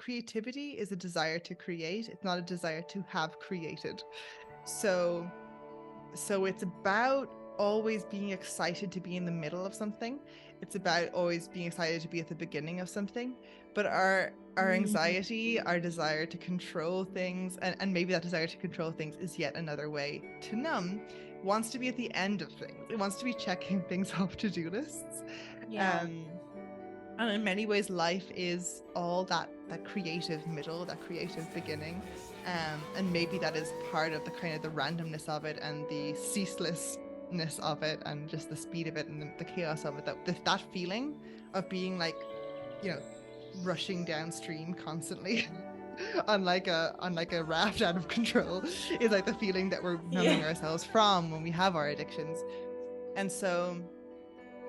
creativity is a desire to create. It's not a desire to have created. So it's about always being excited to be in the middle of something. It's about always being excited to be at the beginning of something. But our anxiety, our desire to control things, and maybe that desire to control things is yet another way to numb, wants to be at the end of things. It wants to be checking things off to-do lists. Yeah. And in many ways, life is all that creative middle, that creative beginning. And maybe that is part of the kind of the randomness of it and the ceaselessness of it and just the speed of it and the chaos of it. That feeling of being like, rushing downstream constantly on like a raft out of control is like the feeling that we're numbing ourselves from when we have our addictions. And so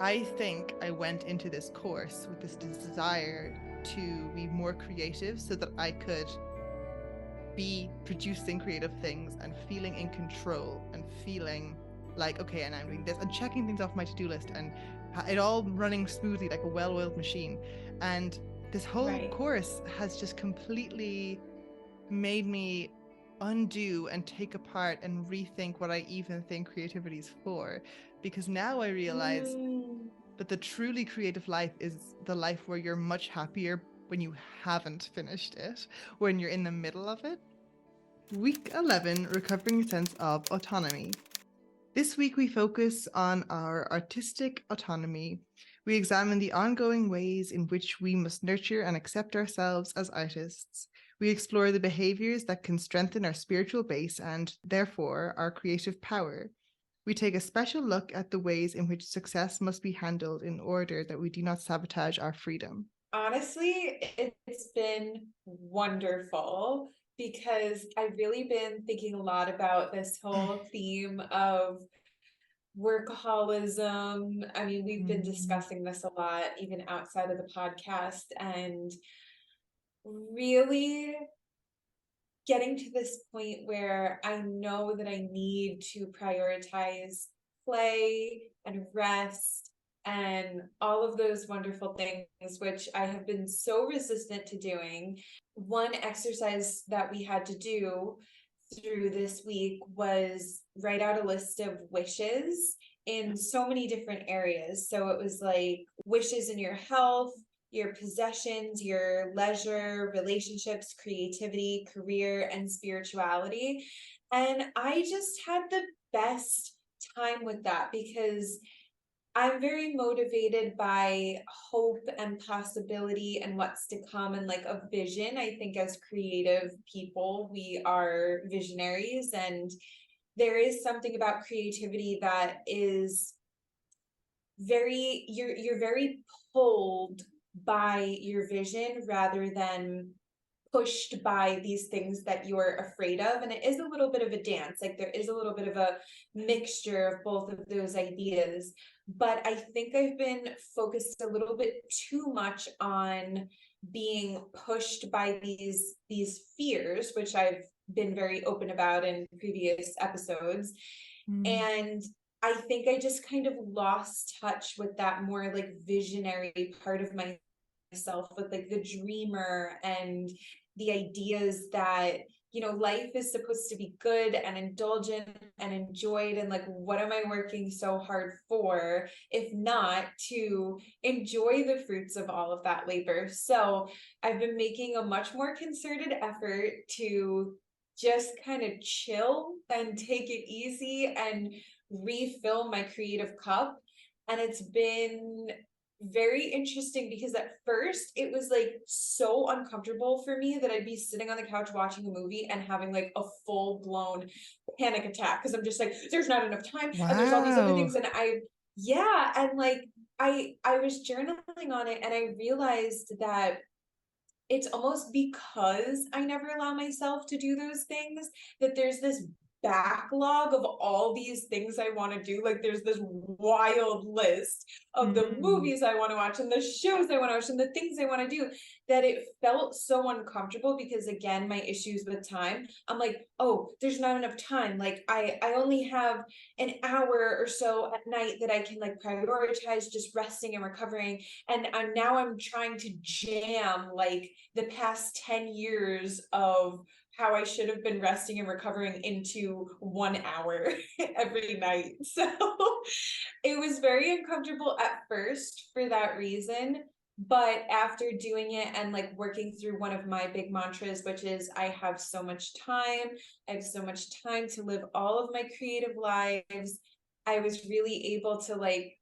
I think I went into this course with this desire to be more creative so that I could be producing creative things and feeling in control and feeling like, okay, and I'm doing this and checking things off my to-do list and it all running smoothly like a well-oiled machine. And this whole course has just completely made me undo and take apart and rethink what I even think creativity is for. Because now I realize that the truly creative life is the life where you're much happier when you haven't finished it, when you're in the middle of it. Week 11, recovering a sense of autonomy. This week we focus on our artistic autonomy. We examine the ongoing ways in which we must nurture and accept ourselves as artists. We explore the behaviors that can strengthen our spiritual base and, therefore, our creative power. We take a special look at the ways in which success must be handled in order that we do not sabotage our freedom. Honestly, it's been wonderful because I've really been thinking a lot about this whole theme of workaholism. I mean, we've been discussing this a lot, even outside of the podcast, and really getting to this point where I know that I need to prioritize play and rest and all of those wonderful things, which I have been so resistant to doing. One exercise that we had to do through this week was write out a list of wishes in so many different areas. So it was like wishes in your health, your possessions, your leisure, relationships, creativity, career, and spirituality. And I just had the best time with that because I'm very motivated by hope and possibility and what's to come and like a vision. I think as creative people, we are visionaries, and there is something about creativity that is you're very pulled by your vision rather than pushed by these things that you're afraid of. And it is a little bit of a dance, like there is a little bit of a mixture of both of those ideas. But I think I've been focused a little bit too much on being pushed by these fears, which I've been very open about in previous episodes. And I think I just kind of lost touch with that more like visionary part of myself, with like the dreamer and the ideas that, you know, life is supposed to be good and indulgent and enjoyed. And like, what am I working so hard for, if not to enjoy the fruits of all of that labor? So I've been making a much more concerted effort to just kind of chill and take it easy and refill my creative cup. And it's been very interesting because at first it was like so uncomfortable for me that I'd be sitting on the couch watching a movie and having like a full blown panic attack because I'm just like, there's not enough time and there's all these other things. And and like I was journaling on it and I realized that it's almost because I never allow myself to do those things that there's this backlog of all these things I want to do. Like there's this wild list of the Mm. movies I want to watch and the shows I want to watch and the things I want to do, that it felt so uncomfortable because, again, my issues with time. I'm like, oh, there's not enough time. Like I only have an hour or so at night that I can like prioritize just resting and recovering. And I'm trying to jam like the past 10 years of how I should have been resting and recovering into 1 hour every night. So it was very uncomfortable at first for that reason. But after doing it and like working through one of my big mantras, which is I have so much time, I have so much time to live all of my creative lives, I was really able to like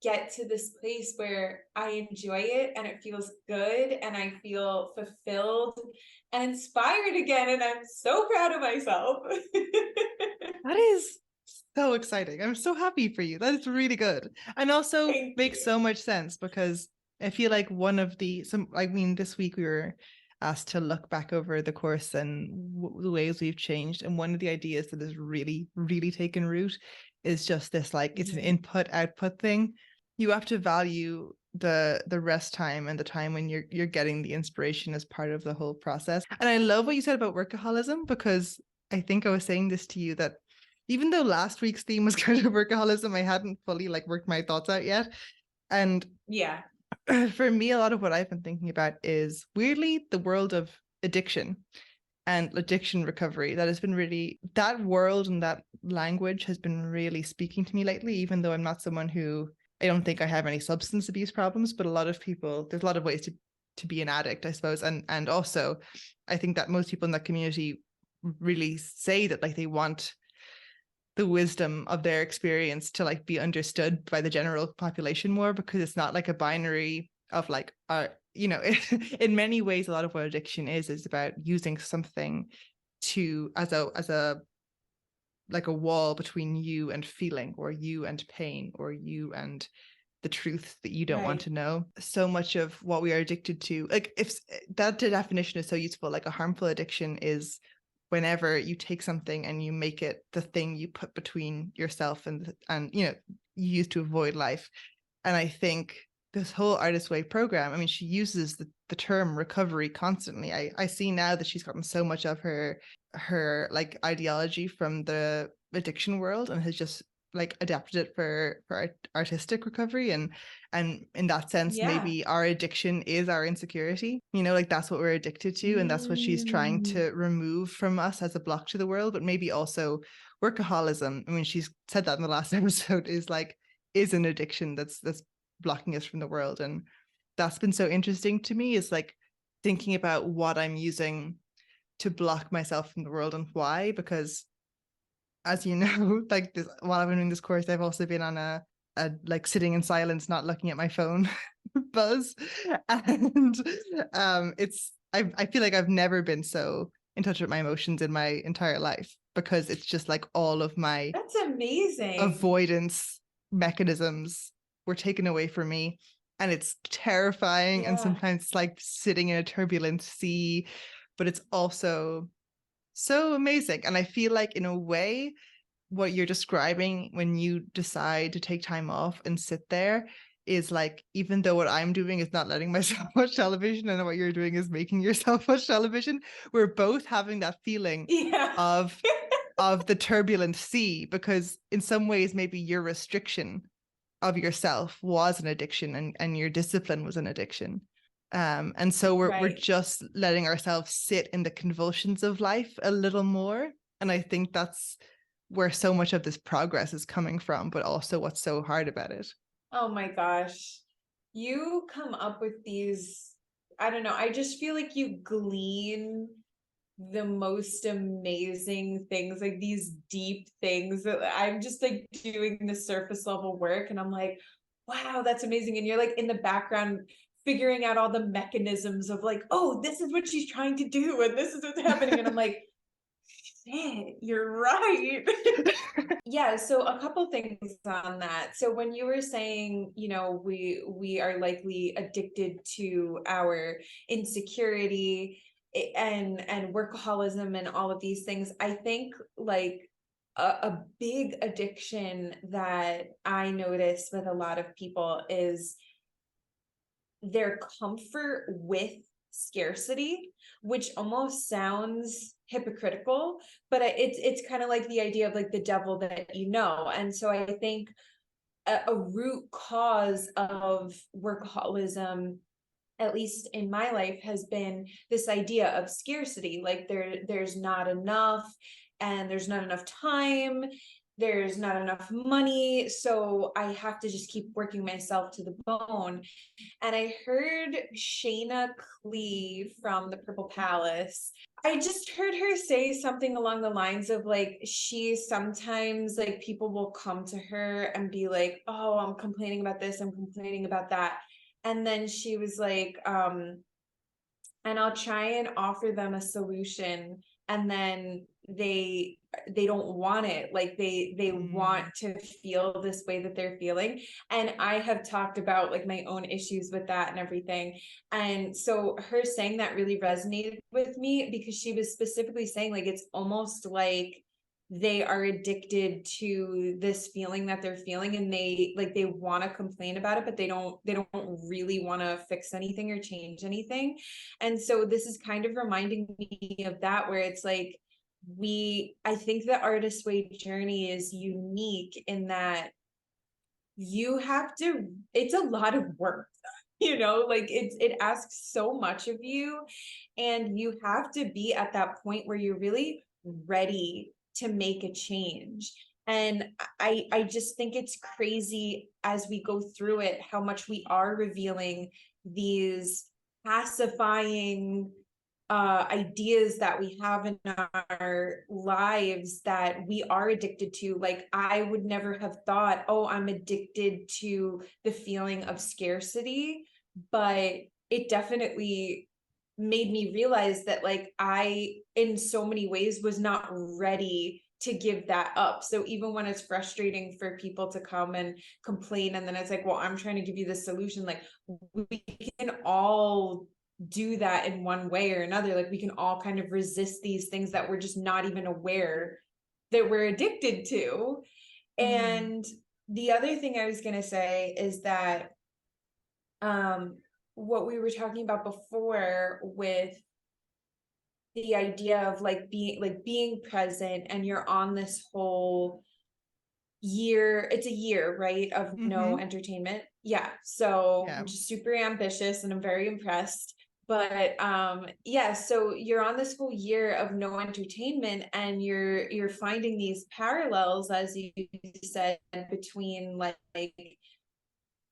get to this place where I enjoy it and it feels good and I feel fulfilled and inspired again. And I'm so proud of myself. That is so exciting. I'm so happy for you. That is really good. And also Thank makes you. so much sense because I feel like one of I mean, this week we were asked to look back over the course and the ways we've changed. And one of the ideas that has really, really taken root is just this like, it's an Mhm. input output thing. You have to value the rest time and the time when you're getting the inspiration as part of the whole process. And I love what you said about workaholism because I think I was saying this to you that even though last week's theme was kind of workaholism, I hadn't fully like worked my thoughts out yet. And Yeah. for me, a lot of what I've been thinking about is weirdly the world of addiction and addiction recovery. That has been really, that world and that language has been really speaking to me lately, even though I'm not someone who, I don't think I have any substance abuse problems, but a lot of people, there's a lot of ways to be an addict, I suppose. And also I think that most people in that community really say that like they want the wisdom of their experience to like be understood by the general population more, because it's not like a binary of like in many ways a lot of what addiction is about using something to as a like a wall between you and feeling, or you and pain, or you and the truth that you don't want Right. to know. So much of what we are addicted to, like if that definition is so useful, like a harmful addiction is whenever you take something and you make it the thing you put between yourself and you use to avoid life. And I think this whole Artist Way program, I mean, she uses the term recovery constantly. I see now that she's gotten so much of her like ideology from the addiction world and has just like adapted it for artistic recovery. And in that sense, Yeah. maybe our addiction is our insecurity, like that's what we're addicted to, and that's what she's trying Mm. to remove from us as a block to the world. But maybe also workaholism, I mean, she's said that in the last episode, is an addiction that's blocking us from the world. And that's been so interesting to me, is like thinking about what I'm using to block myself from the world and why. Because as you know, like this, while I've been doing this course, I've also been on a like sitting in silence, not looking at my phone buzz. And I feel like I've never been so in touch with my emotions in my entire life, because it's just like all of my That's amazing. avoidance mechanisms were taken away from me. And it's terrifying. And Yeah. sometimes it's like sitting in a turbulent sea, but it's also so amazing. And I feel like, in a way, what you're describing when you decide to take time off and sit there is like, even though what I'm doing is not letting myself watch television and what you're doing is making yourself watch television, we're both having that feeling Yeah. of the turbulent sea, because in some ways maybe your restriction of yourself was an addiction, and your discipline was an addiction. And so we're Right. just letting ourselves sit in the convulsions of life a little more. And I think that's where so much of this progress is coming from, but also what's so hard about it. Oh my gosh. You come up with these, I don't know, I just feel like you glean the most amazing things, like these deep things that I'm just like doing the surface level work and I'm like, wow, that's amazing. And you're like in the background figuring out all the mechanisms of like, oh, this is what she's trying to do and this is what's happening. And I'm like, shit, you're right. Yeah, so a couple things on that. So when you were saying, we are likely addicted to our insecurity and workaholism and all of these things, I think like a big addiction that I notice with a lot of people is their comfort with scarcity, which almost sounds hypocritical, but it's kind of like the idea of like the devil that you know. And so I think a root cause of workaholism, at least in my life, has been this idea of scarcity. Like there's not enough, and there's not enough time, there's not enough money, so I have to just keep working myself to the bone. And I heard Shayna Clee from the Purple Palace. I just heard her say something along the lines of like, she sometimes, like, people will come to her and be like, oh, I'm complaining about this, I'm complaining about that. And then she was like, and I'll try and offer them a solution, and then they don't want it. Like they want to feel this way that they're feeling. And I have talked about like my own issues with that and everything. And so her saying that really resonated with me, because she was specifically saying like it's almost like they are addicted to this feeling that they're feeling, and they want to complain about it, but they don't really want to fix anything or change anything. And so this is kind of reminding me of that, where it's like I think the artist way journey is unique in that you have to, it's a lot of work, like it asks so much of you, and you have to be at that point where you're really ready to make a change. And I just think it's crazy as we go through it how much we are revealing these pacifying ideas that we have in our lives that we are addicted to. Like I would never have thought, oh, I'm addicted to the feeling of scarcity, but it definitely made me realize that like I in so many ways was not ready to give that up. So even when it's frustrating for people to come and complain, and then it's like, well, I'm trying to give you the solution, like we can all do that in one way or another. Like we can all kind of resist these things that we're just not even aware that we're addicted to. And the other thing I was going to say is that what we were talking about before with the idea of like being present, and you're on this whole year, it's a year, right, of no entertainment. Yeah. So Yeah. I'm just super ambitious and I'm very impressed. But yeah, so you're on this whole year of no entertainment, and you're finding these parallels, as you said, between like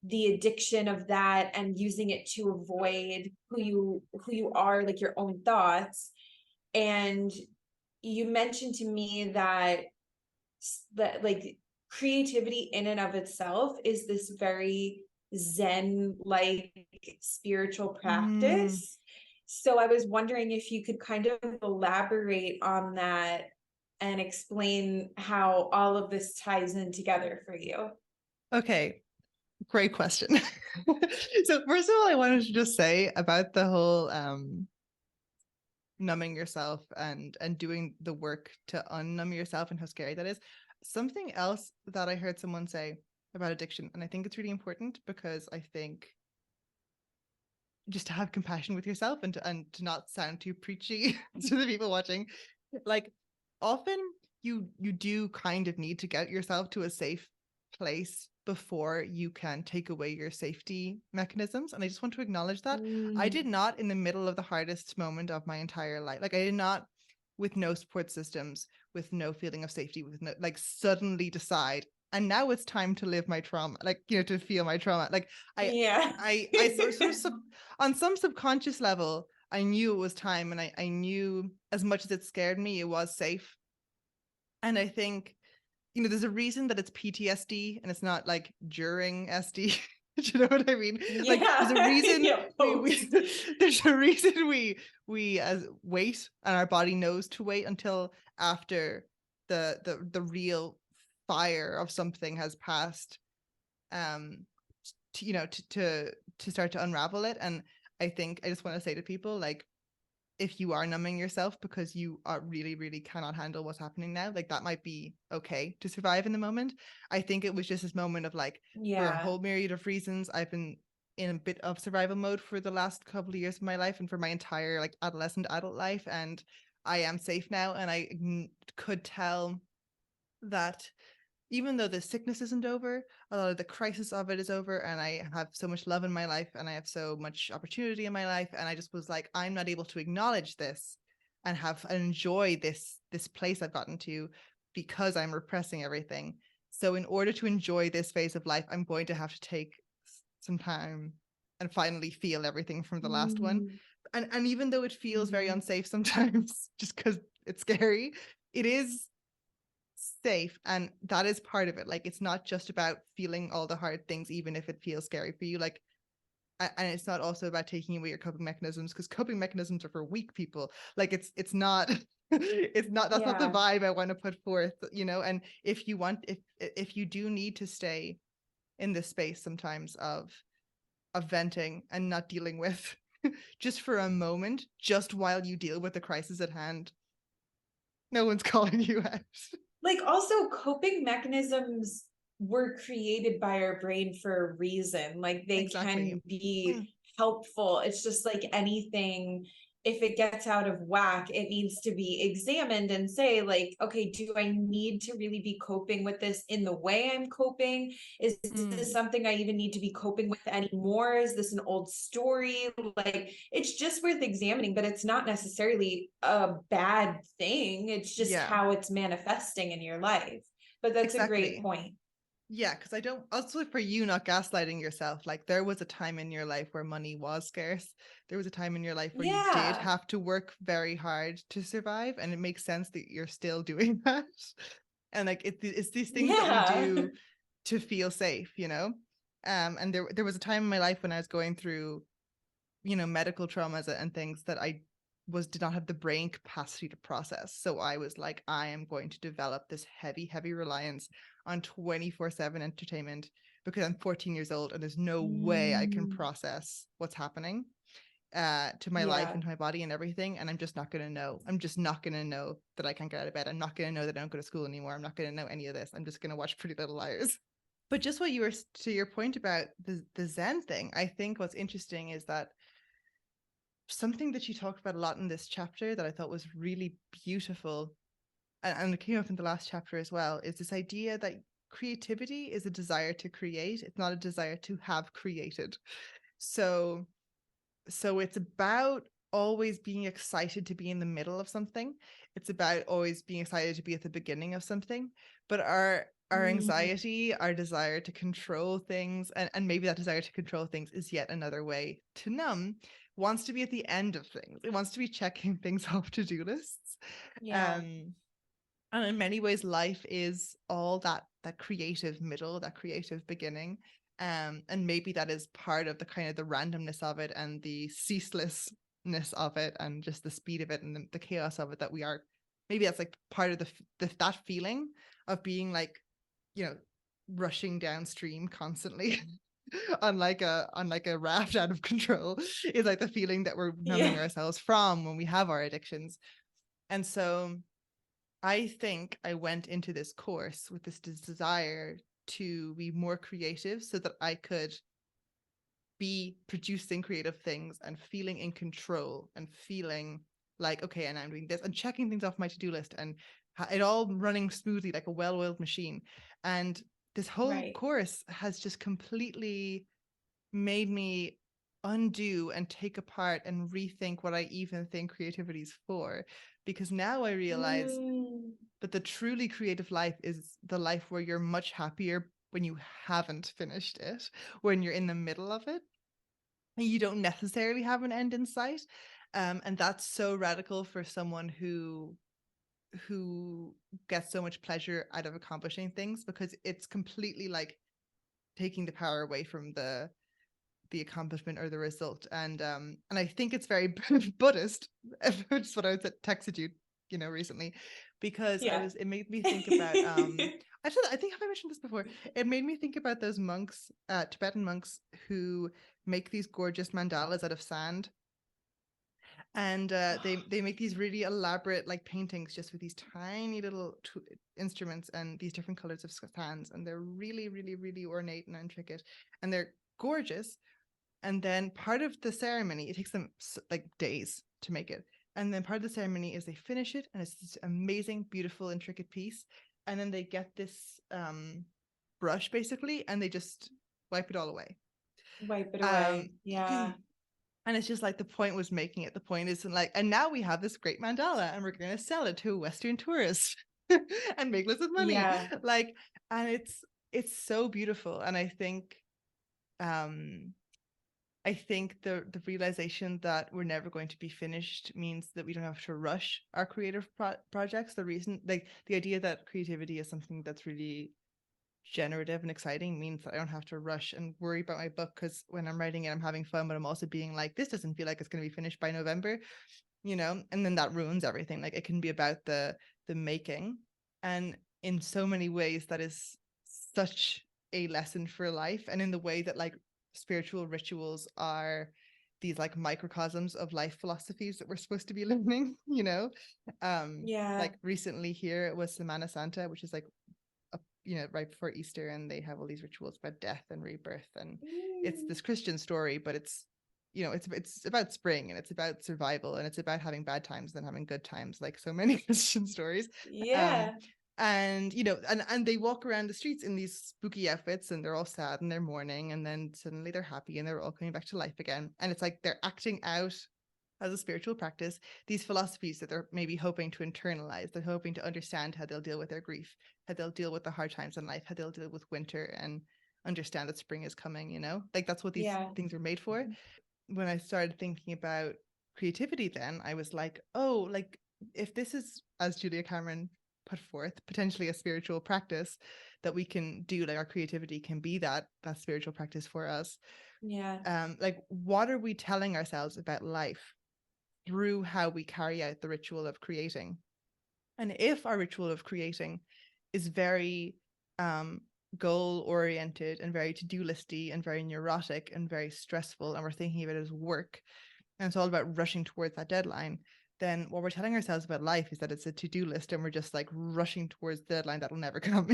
the addiction of that and using it to avoid who you are, like your own thoughts. And you mentioned to me that like creativity in and of itself is this very zen like spiritual practice. So I was wondering if you could kind of elaborate on that and explain how all of this ties in together for you. Okay, great question. So first of all, I wanted to just say about the whole numbing yourself and doing the work to unnumb yourself and how scary that is. Something else that I heard someone say about addiction, and I think it's really important, because I think just to have compassion with yourself and to not sound too preachy to the people watching, like often you do kind of need to get yourself to a safe place before you can take away your safety mechanisms. And I just want to acknowledge that I did not, in the middle of the hardest moment of my entire life, like I did not, with no support systems, with no feeling of safety, with no, like, suddenly decide, and now it's time to live my trauma, like, to feel my trauma. Like Yeah. I sort of on some subconscious level, I knew it was time, and I knew, as much as it scared me, it was safe. And I think, there's a reason that it's PTSD and it's not like during SD. Do you know what I mean? Like there's a Yeah. reason Yeah, there's a reason we as wait, and our body knows to wait until after the real fire of something has passed, to, to start to unravel it. And I think I just want to say to people, like, if you are numbing yourself because you are really, really cannot handle what's happening now, like that might be okay to survive in the moment. I think it was just this moment of like, for a Yeah. whole myriad of reasons, I've been in a bit of survival mode for the last couple of years of my life and for my entire like adolescent adult life. And I am safe now. And I could tell that even though the sickness isn't over, a lot of the crisis of it is over, and I have so much love in my life and I have so much opportunity in my life, and I just was like, I'm not able to acknowledge this and have and enjoy this place I've gotten to because I'm repressing everything. So in order to enjoy this phase of life, I'm going to have to take some time and finally feel everything from the last one. Mm, And even though it feels very mhm. unsafe sometimes, just because it's scary, it is safe, and that is part of it. Like, it's not just about feeling all the hard things even if it feels scary for you, like, and it's not also about taking away your coping mechanisms, because coping mechanisms are for weak people. Like, it's not it's not, that's not the Yeah. vibe I want to put forth, you know. And if you want, if you do need to stay in this space sometimes of venting and not dealing with just for a moment, just while you deal with the crisis at hand, no one's calling you out. Like, also, coping mechanisms were created by our brain for a reason. Like, they Exactly. can be helpful. It's just like anything, if it gets out of whack, it needs to be examined and say, like, okay, do I need to really be coping with this in the way I'm coping? Is this Mm, something I even need to be coping with anymore? Is this an old story? Like, it's just worth examining, but it's not necessarily a bad thing. It's just yeah, how it's manifesting in your life. But that's a great exactly. point. Yeah, because I don't, also for you, not gaslighting yourself. Like, there was a time in your life where money was scarce. There was a time in your life where you did Yeah. have to work very hard to survive. And it makes sense that you're still doing that. And like, it's these things that we Yeah. do to feel safe, you know? And there was a time in my life when I was going through, you know, medical traumas and things that I did not have the brain capacity to process. So I was like, I am going to develop this heavy, heavy reliance on 24/7 entertainment because I'm 14 years old and there's no way I can Mm, process what's happening to my life yeah. and to my body and everything. And I'm just not going to know. I'm just not going to know that I can't get out of bed. I'm not going to know that I don't go to school anymore. I'm not going to know any of this. I'm just going to watch Pretty Little Liars. But just what you were, to your point about the Zen thing, I think what's interesting is that something that you talked about a lot in this chapter that I thought was really beautiful, and it came up in the last chapter as well, is this idea that creativity is a desire to create. It's not a desire to have created. So, so it's about always being excited to be in the middle of something. It's about always being excited to be at the beginning of something. But our Mm, anxiety, our desire to control things, and maybe that desire to control things is yet another way to numb, wants to be at the end of things. It wants to be checking things off to-do lists. yeah. Um, and in many ways, life is all that creative middle, that creative beginning. And maybe that is part of the kind of the randomness of it and the ceaselessness of it and just the speed of it and the chaos of it, that we are, maybe that's like part of that feeling of being like, you know, rushing downstream constantly on like a raft out of control, is like the feeling that we're Yeah. numbing ourselves from when we have our addictions. And so I think I went into this course with this desire to be more creative so that I could be producing creative things and feeling in control and feeling like, okay, and I'm doing this and checking things off my to-do list and it all running smoothly like a well-oiled machine. And this whole Right. course has just completely made me undo and take apart and rethink what I even think creativity is for. Because now I realize Mm, but the truly creative life is the life where you're much happier when you haven't finished it, when you're in the middle of it, and you don't necessarily have an end in sight. And that's so radical for someone who gets so much pleasure out of accomplishing things, because it's completely like taking the power away from the accomplishment or the result. And I think it's very Buddhist, which is what I texted you, you know, recently, because yeah. it made me think about actually, I think, have I mentioned this before? It made me think about those monks, Tibetan monks, who make these gorgeous mandalas out of sand. And they make these really elaborate like paintings just with these tiny little instruments and these different colors of sands, and they're really, really, really ornate and intricate, and they're gorgeous. And then part of the ceremony, it takes them like days to make it. And then part of the ceremony is they finish it, and it's this amazing, beautiful, intricate piece. And then they get this brush basically, and they just wipe it all away. Wipe it away. Yeah. And it's just like the point was making it. The point isn't like, and now we have this great mandala and we're going to sell it to a Western tourist and make lots of money. Yeah. Like, and it's so beautiful. And I think the realization that we're never going to be finished means that we don't have to rush our creative projects. The reason, like the idea that creativity is something that's really generative and exciting means that I don't have to rush and worry about my book, because when I'm writing it, I'm having fun, but I'm also being like, this doesn't feel like it's going to be finished by November, and then that ruins everything. Like it can be about the making, and in so many ways that is such a lesson for life, and in the way that like spiritual rituals are these like microcosms of life philosophies that we're supposed to be learning. Yeah. Like recently here it was Semana Santa, which is like right before Easter, and they have all these rituals about death and rebirth, and it's this Christian story, but it's it's about spring, and it's about survival, and it's about having bad times and then having good times, like so many Christian stories. Yeah. And and they walk around the streets in these spooky outfits, and they're all sad and they're mourning, and then suddenly they're happy and they're all coming back to life again, and it's like they're acting out as a spiritual practice these philosophies that they're maybe hoping to internalize. They're hoping to understand how they'll deal with their grief, how they'll deal with the hard times in life, how they'll deal with winter, and understand that spring is coming. Like that's what these things are made for. When I started thinking about creativity, then I was like, oh, like if this is, as Julia Cameron put forth, potentially a spiritual practice that we can do, like our creativity can be that spiritual practice for us. Like what are we telling ourselves about life through how we carry out the ritual of creating? And if our ritual of creating is very goal oriented and very to-do listy and very neurotic and very stressful, and we're thinking of it as work, and it's all about rushing towards that deadline, then what we're telling ourselves about life is that it's a to-do list, and we're just like rushing towards the deadline that will never come.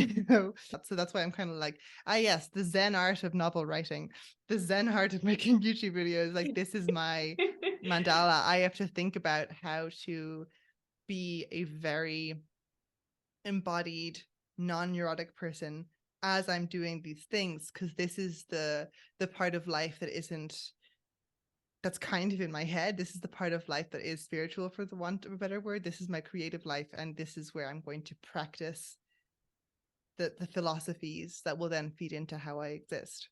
So that's why I'm kind of like, yes, the Zen art of novel writing, the Zen art of making YouTube videos, like this is my mandala. I have to think about how to be a very embodied, non-neurotic person as I'm doing these things, because this is the part of life that's kind of in my head. This is the part of life that is spiritual, for the want of a better word. This is my creative life, and this is where I'm going to practice the philosophies that will then feed into how I exist.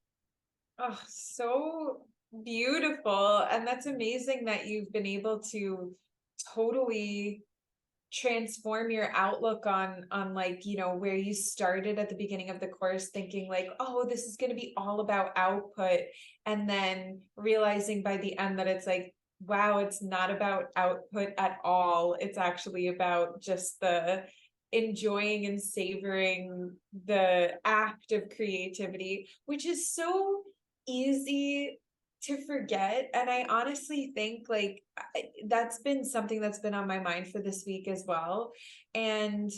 Oh, so beautiful. And that's amazing that you've been able to totally transform your outlook on like, where you started at the beginning of the course thinking like, oh, this is going to be all about output, and then realizing by the end that it's like, wow, it's not about output at all. It's actually about just the enjoying and savoring the act of creativity, which is so easy to forget. And I honestly think like that's been something that's been on my mind for this week as well. And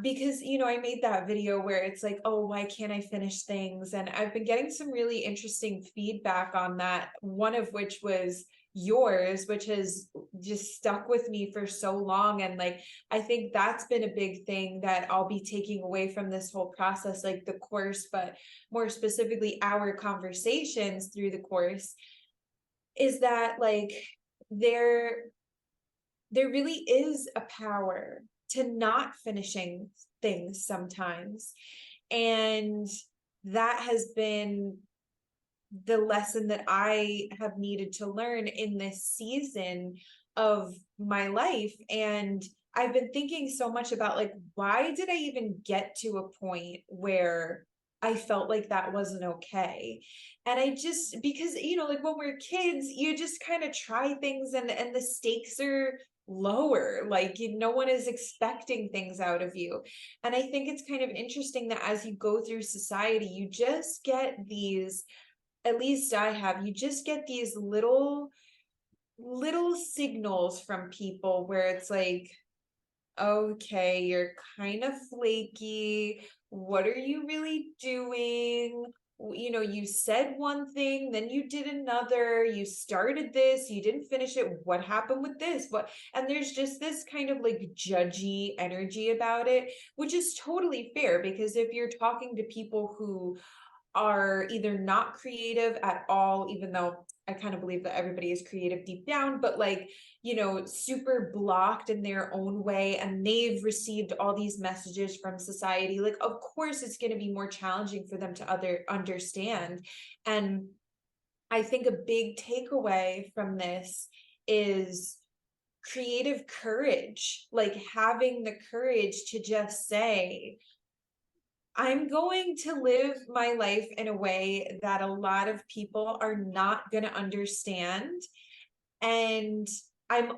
because I made that video where it's like, oh, why can't I finish things? And I've been getting some really interesting feedback on that, one of which was yours, which has just stuck with me for so long. And like I think that's been a big thing that I'll be taking away from this whole process, like the course, but more specifically our conversations through the course, is that like there really is a power to not finishing things sometimes. And that has been the lesson that I have needed to learn in this season of my life. And I've been thinking so much about like, why did I even get to a point where I felt like that wasn't okay? And I just, because, like when we're kids, you just kind of try things, and the stakes are lower, like no one is expecting things out of you. And I think it's kind of interesting that as you go through society, you just get these, at least I have, you just get these little little signals from people where it's like, okay, you're kind of flaky. What are you really doing? You know, you said one thing, then you did another. You started this, you didn't finish it. What happened with this? What? And there's just this kind of like judgy energy about it, which is totally fair because if you're talking to people who are either not creative at all, even though I kind of believe that everybody is creative deep down, but like, you know, super blocked in their own way, and they've received all these messages from society. Like, of course, it's going to be more challenging for them to understand. And I think a big takeaway from this is creative courage, like having the courage to just say, I'm going to live my life in a way that a lot of people are not going to understand. And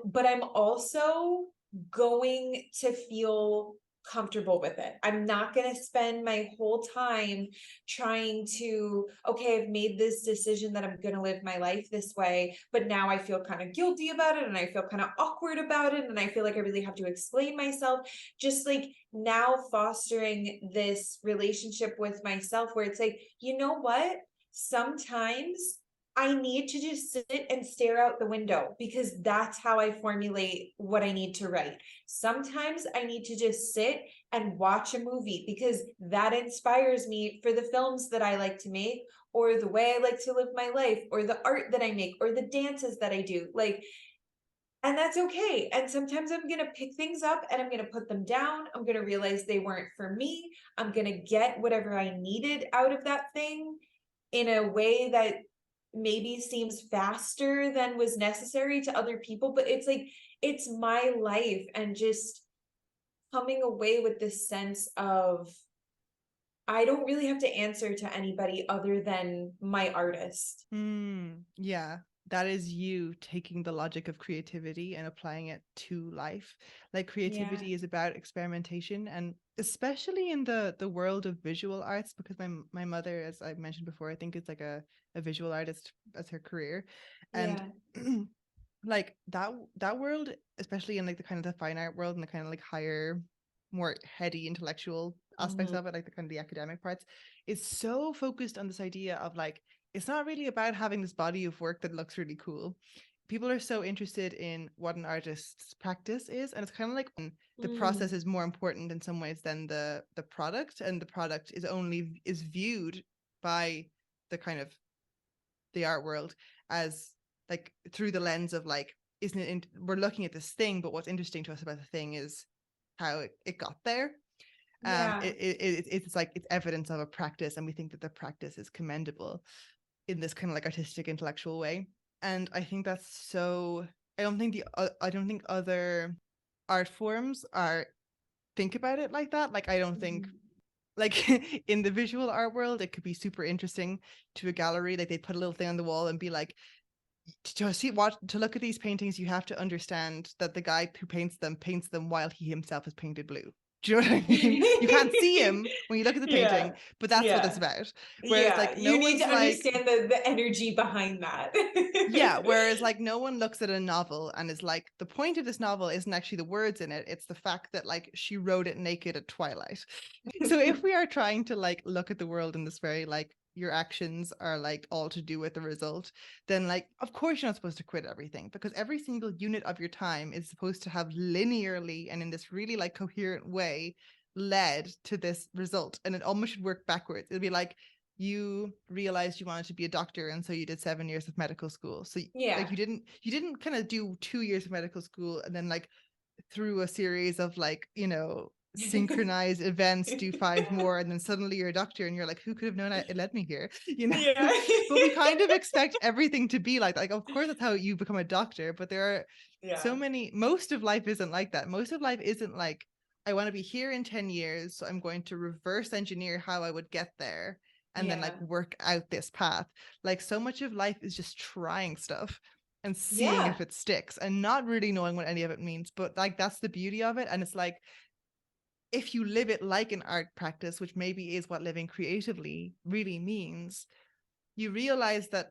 but I'm also going to feel comfortable with it. I'm not going to spend my whole time trying to, okay, I've made this decision that I'm going to live my life this way, but now I feel kind of guilty about it and I feel kind of awkward about it and I feel like I really have to explain myself. Just like now fostering this relationship with myself where it's like, you know what? Sometimes I need to just sit and stare out the window because that's how I formulate what I need to write. Sometimes I need to just sit and watch a movie because that inspires me for the films that I like to make, or the way I like to live my life, or the art that I make, or the dances that I do. Like, and that's okay. And sometimes I'm going to pick things up and I'm going to put them down. I'm going to realize they weren't for me. I'm going to get whatever I needed out of that thing in a way that maybe seems faster than was necessary to other people, but it's like, it's my life. And just coming away with this sense of, I don't really have to answer to anybody other than my artist. Yeah, that is you taking the logic of creativity and applying it to life. Like Yeah. creativity is about experimentation, and especially in the world of visual arts, because my mother, as I mentioned before, I think is like a visual artist as her career, and Yeah. like that world, especially in like the kind of the fine art world and the kind of like higher, more heady intellectual aspects Mm-hmm. of it, like the kind of the academic parts, is so focused on this idea of like, it's not really about having this body of work that looks really cool. People are so interested in what an artist's practice is, and it's kind of like the process Mm. is more important in some ways than the product, and the product is viewed by the kind of the art world as like through the lens of like, isn't it we're looking at this thing, but what's interesting to us about the thing is how it got there. Yeah. It's like it's evidence of a practice, and we think that the practice is commendable in this kind of like artistic intellectual way. And I think that's so, I don't think other art forms are think about it like that. Like I don't think, Mhm. like in the visual art world it could be super interesting to a gallery, like they put a little thing on the wall and be like, to see what to look at these paintings, you have to understand that the guy who paints them while he himself is painted blue. Do you know what I mean? You can't see him when you look at the painting, Yeah. but that's what it's Yeah. about. Whereas Yeah. like no You need to one's like, understand the energy behind that. yeah, whereas like no one looks at a novel and is like, the point of this novel isn't actually the words in it, it's the fact that like she wrote it naked at twilight. So if we are trying to like look at the world in this very like, your actions are like all to do with the result, then like of course you're not supposed to quit everything, because every single unit of your time is supposed to have linearly and in this really like coherent way led to this result, and it almost should work backwards. It'd be like, you realized you wanted to be a doctor, and so you did 7 years of medical school. So like Yeah. you didn't kind of do 2 years of medical school and then like through a series of like, synchronized events do five more, and then suddenly you're a doctor and you're like, who could have known it led me here, Yeah. but we kind of expect everything to be like of course that's how you become a doctor, but there are so Yeah. many, most of life isn't like that. Most of life isn't like, I want to be here in 10 years, so I'm going to reverse engineer how I would get there and then like Yeah. work out this path. Like so much of life is just trying stuff and seeing Yeah. if it sticks and not really knowing what any of it means, but like that's the beauty of it. And it's like, if you live it like an art practice, which maybe is what living creatively really means, you realize that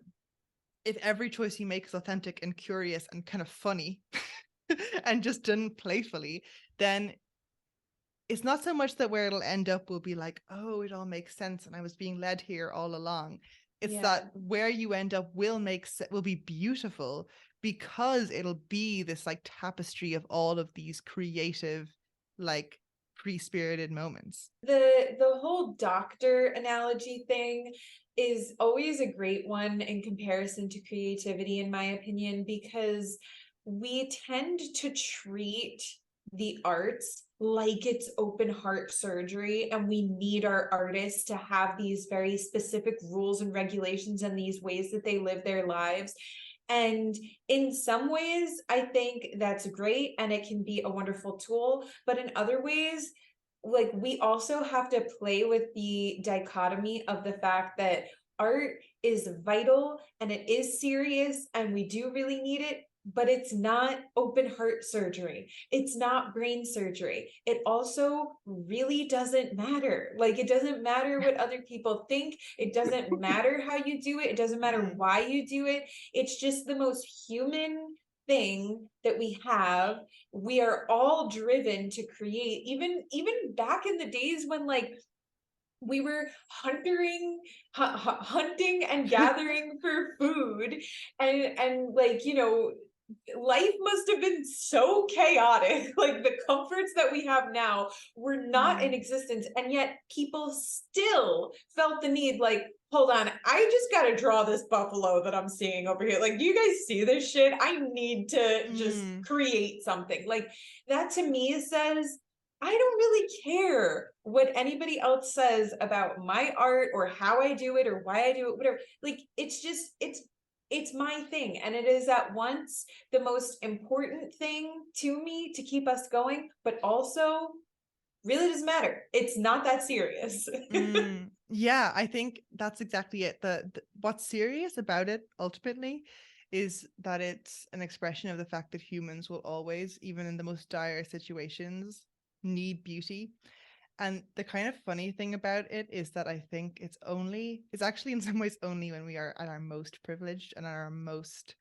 if every choice you make is authentic and curious and kind of funny and just done playfully, then it's not so much that where it'll end up will be like, oh, it all makes sense and I was being led here all along. It's Yeah. that where you end up will be beautiful, because it'll be this like tapestry of all of these creative, like free-spirited moments. The whole doctor analogy thing is always a great one in comparison to creativity, in my opinion, because we tend to treat the arts like it's open heart surgery, and we need our artists to have these very specific rules and regulations and these ways that they live their lives. And in some ways, I think that's great and it can be a wonderful tool. But in other ways, like, we also have to play with the dichotomy of the fact that art is vital and it is serious and we do really need it, but it's not open heart surgery. It's not brain surgery. It also really doesn't matter. Like, it doesn't matter what other people think. It doesn't matter how you do it. It doesn't matter why you do it. It's just the most human thing that we have. We are all driven to create, even back in the days when, like, we were hunting and gathering for food, and like, life must have been so chaotic. Like, the comforts that we have now were not in existence, and yet people still felt the need, like, hold on, I just got to draw this buffalo that I'm seeing over here. Like, do you guys see this shit? I need to just create something. Like, that to me says, I don't really care what anybody else says about my art or how I do it or why I do it, whatever. Like, it's just, it's my thing. And it is at once the most important thing to me to keep us going, but also really doesn't matter. It's not that serious. Yeah, I think that's exactly it. The what's serious about it ultimately is that it's an expression of the fact that humans will always, even in the most dire situations, need beauty. And the kind of funny thing about it is that I think it's actually in some ways only when we are at our most privileged and at our most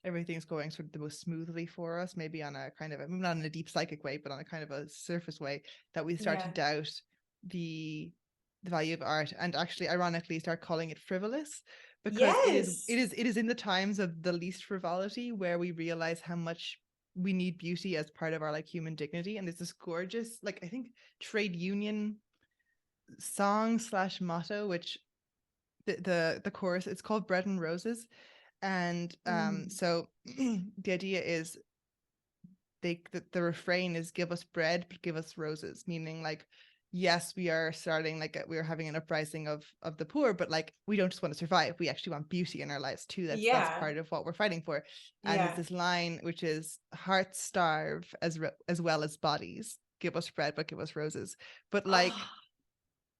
everything's going sort of the most smoothly for us, maybe on a kind of not in a deep psychic way, but on a kind of a surface way, that we start to doubt the value of art, and actually ironically start calling it frivolous, because it is in the times of the least frivolity where we realize how much we need beauty as part of our like human dignity. And there's this gorgeous, like, I think trade union song slash motto, which the chorus, it's called Bread and Roses. And so the idea is the refrain is, give us bread but give us roses, meaning like, yes, we are starting, like, we're having an uprising of the poor, but like, we don't just want to survive, we actually want beauty in our lives too. That's part of what we're fighting for. And there's this line which is, hearts starve as well as bodies, give us bread but give us roses. But like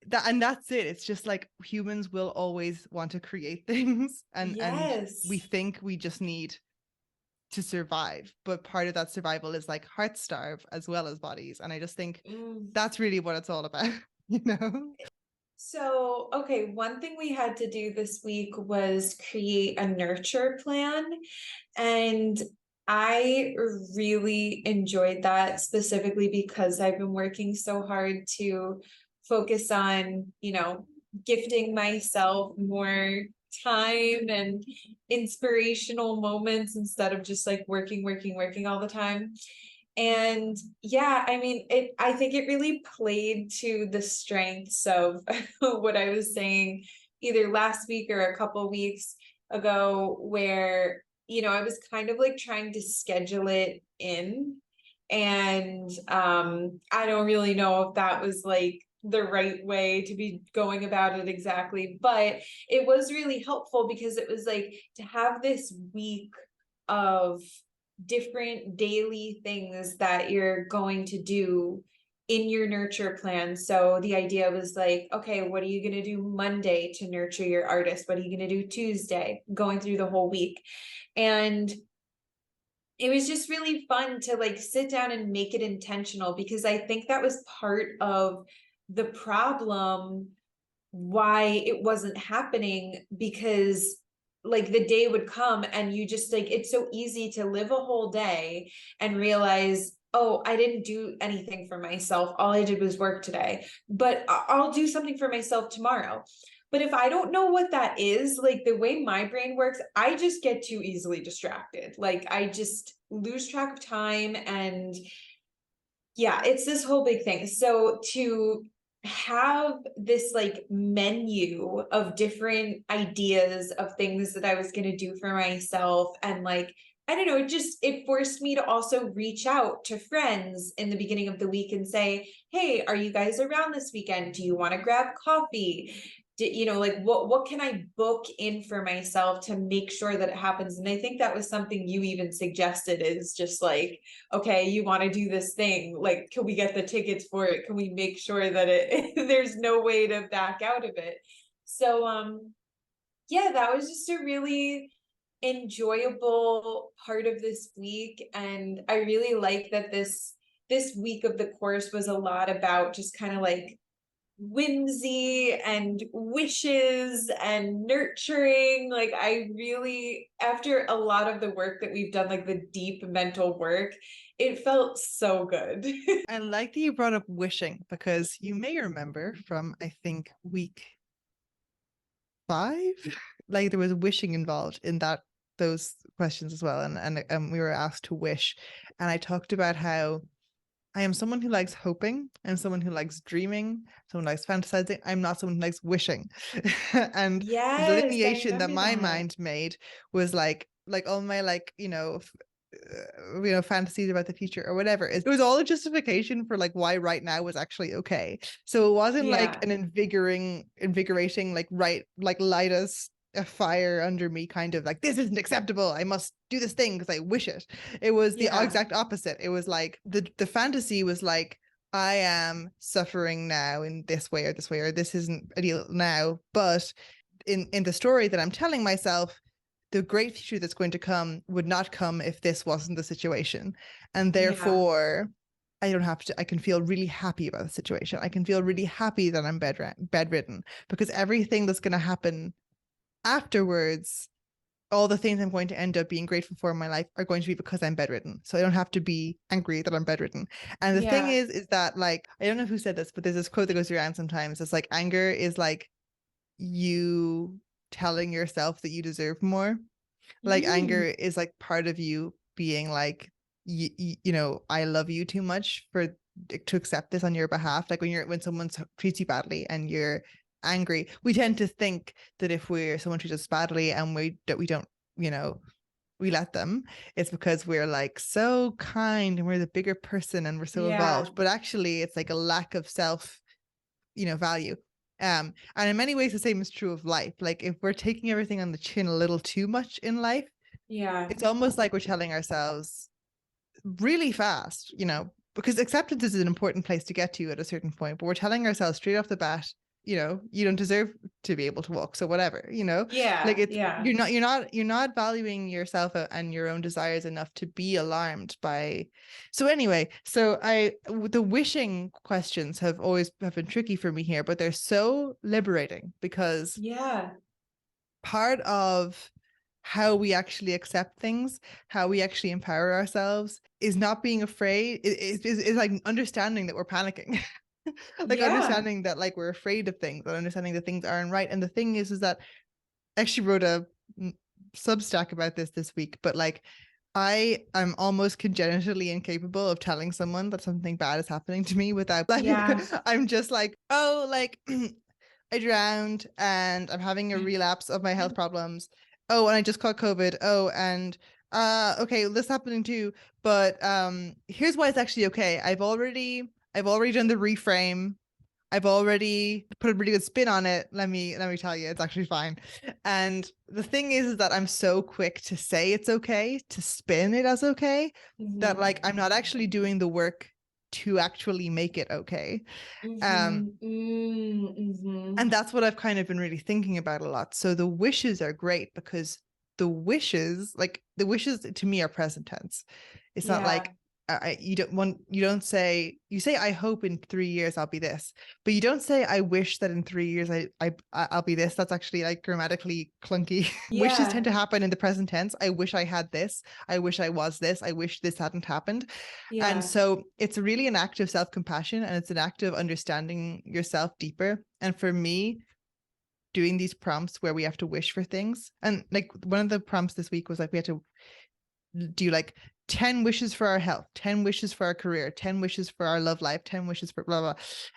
that, and that's it. It's just like, humans will always want to create things, and we think we just need to survive, but part of that survival is like hearts starve as well as bodies. And I just think that's really what it's all about. So, okay, one thing we had to do this week was create a nurture plan, and I really enjoyed that, specifically because I've been working so hard to focus on, gifting myself more time and inspirational moments instead of just like working all the time. And yeah, I mean, I think it really played to the strengths of what I was saying either last week or a couple weeks ago, where, I was kind of like trying to schedule it in. And I don't really know if that was like the right way to be going about it exactly, but it was really helpful because it was like to have this week of different daily things that you're going to do in your nurture plan. So the idea was like, okay, what are you going to do Monday to nurture your artist? What are you going to do Tuesday? Going through the whole week. And it was just really fun to like sit down and make it intentional, because I think that was part of the problem why it wasn't happening, because like the day would come and you just like, it's so easy to live a whole day and realize, oh, I didn't do anything for myself. All I did was work today, but I'll do something for myself tomorrow. But if I don't know what that is, like the way my brain works, I just get too easily distracted. Like I just lose track of time. And yeah, it's this whole big thing. So to have this like menu of different ideas of things that I was going to do for myself, and like, I don't know, it forced me to also reach out to friends in the beginning of the week and say, hey, are you guys around this weekend? Do you want to grab coffee? You know, like what can I book in for myself to make sure that it happens? And I think that was something you even suggested, is just like, okay, you want to do this thing, like, can we get the tickets for it? Can we make sure that it there's no way to back out of it? So yeah, that was just a really enjoyable part of this week. And I really like that this week of the course was a lot about just kind of like whimsy and wishes and nurturing. Like I really, after a lot of the work that we've done, like the deep mental work, it felt so good. I like that you brought up wishing, because you may remember from, I think, week 5, like there was wishing involved in those questions as well, and we were asked to wish, and I talked about how I am someone who likes hoping. I'm someone who likes dreaming. Someone who likes fantasizing. I'm not someone who likes wishing. And the Yes, I delineation that remember my that. mind made was like all my fantasies about the future or whatever. It was all a justification for like why right now was actually okay. So it wasn't like Yeah, an invigorating like light us a fire under me kind of like, this isn't acceptable, I must do this thing because I wish it. It was the yeah, exact opposite. It was like the fantasy was like, I am suffering now in this way or this way, or this isn't ideal now, but in the story that I'm telling myself, the great future that's going to come would not come if this wasn't the situation. And yeah, therefore I don't have to, I can feel really happy about the situation. I can feel really happy that I'm bedridden, because everything that's going to happen afterwards, all the things I'm going to end up being grateful for in my life are going to be because I'm bedridden. So I don't have to be angry that I'm bedridden. And the thing yeah. is that like, I don't know who said this, but there's this quote that goes around sometimes. It's like, anger is like you telling yourself that you deserve more. Like anger Mm, is like part of you being like, I love you too much for to accept this on your behalf. Like when someone treats you badly and you're angry, we tend to think that if someone treats us badly and we don't, we let them, it's because we're like so kind and we're the bigger person and we're so yeah, evolved. But actually it's like a lack of self, value. And in many ways the same is true of life. Like if we're taking everything on the chin a little too much in life, yeah, it's almost like we're telling ourselves really fast, because acceptance is an important place to get to at a certain point, but we're telling ourselves straight off the bat, you don't deserve to be able to walk, so whatever, like yeah, it's yeah, you're not valuing yourself and your own desires enough to be alarmed by. So anyway, the wishing questions have been tricky for me here, but they're so liberating, because yeah, part of how we actually accept things, how we actually empower ourselves, is not being afraid. Is like understanding that we're panicking, like yeah. understanding that like we're afraid of things, and understanding that things aren't right. And the thing is that I actually wrote a Substack about this week, but like I am almost congenitally incapable of telling someone that something bad is happening to me without like Yeah. I'm just like, oh, like I drowned and I'm having a relapse of my health problems. Oh, and I just caught COVID. Oh, and okay, this happening too. But here's why it's actually okay. I've already done the reframe. I've already put a really good spin on it. Let me tell you, it's actually fine. And the thing is that I'm so quick to say it's okay, to spin it as okay, that Mm-hmm. like I'm not actually doing the work to actually make it okay. Um, Mm-hmm. Mm-hmm. and that's what I've kind of been really thinking about a lot. So the wishes are great, because the wishes to me are present tense. It's not Yeah. like you don't say, you say I hope in 3 years I'll be this, but you don't say I wish that in 3 years I'll be this. That's actually like grammatically clunky. Wishes tend Yeah. to happen in the present tense. I wish I had this. I wish I was this. I wish this hadn't happened. And Yeah. so it's really an act of self-compassion, and it's an act of understanding yourself deeper. And for me, doing these prompts where we have to wish for things, and like one of the prompts this week was like we had to do like 10 wishes for our health, 10 wishes for our career, 10 wishes for our love life, 10 wishes for blah blah.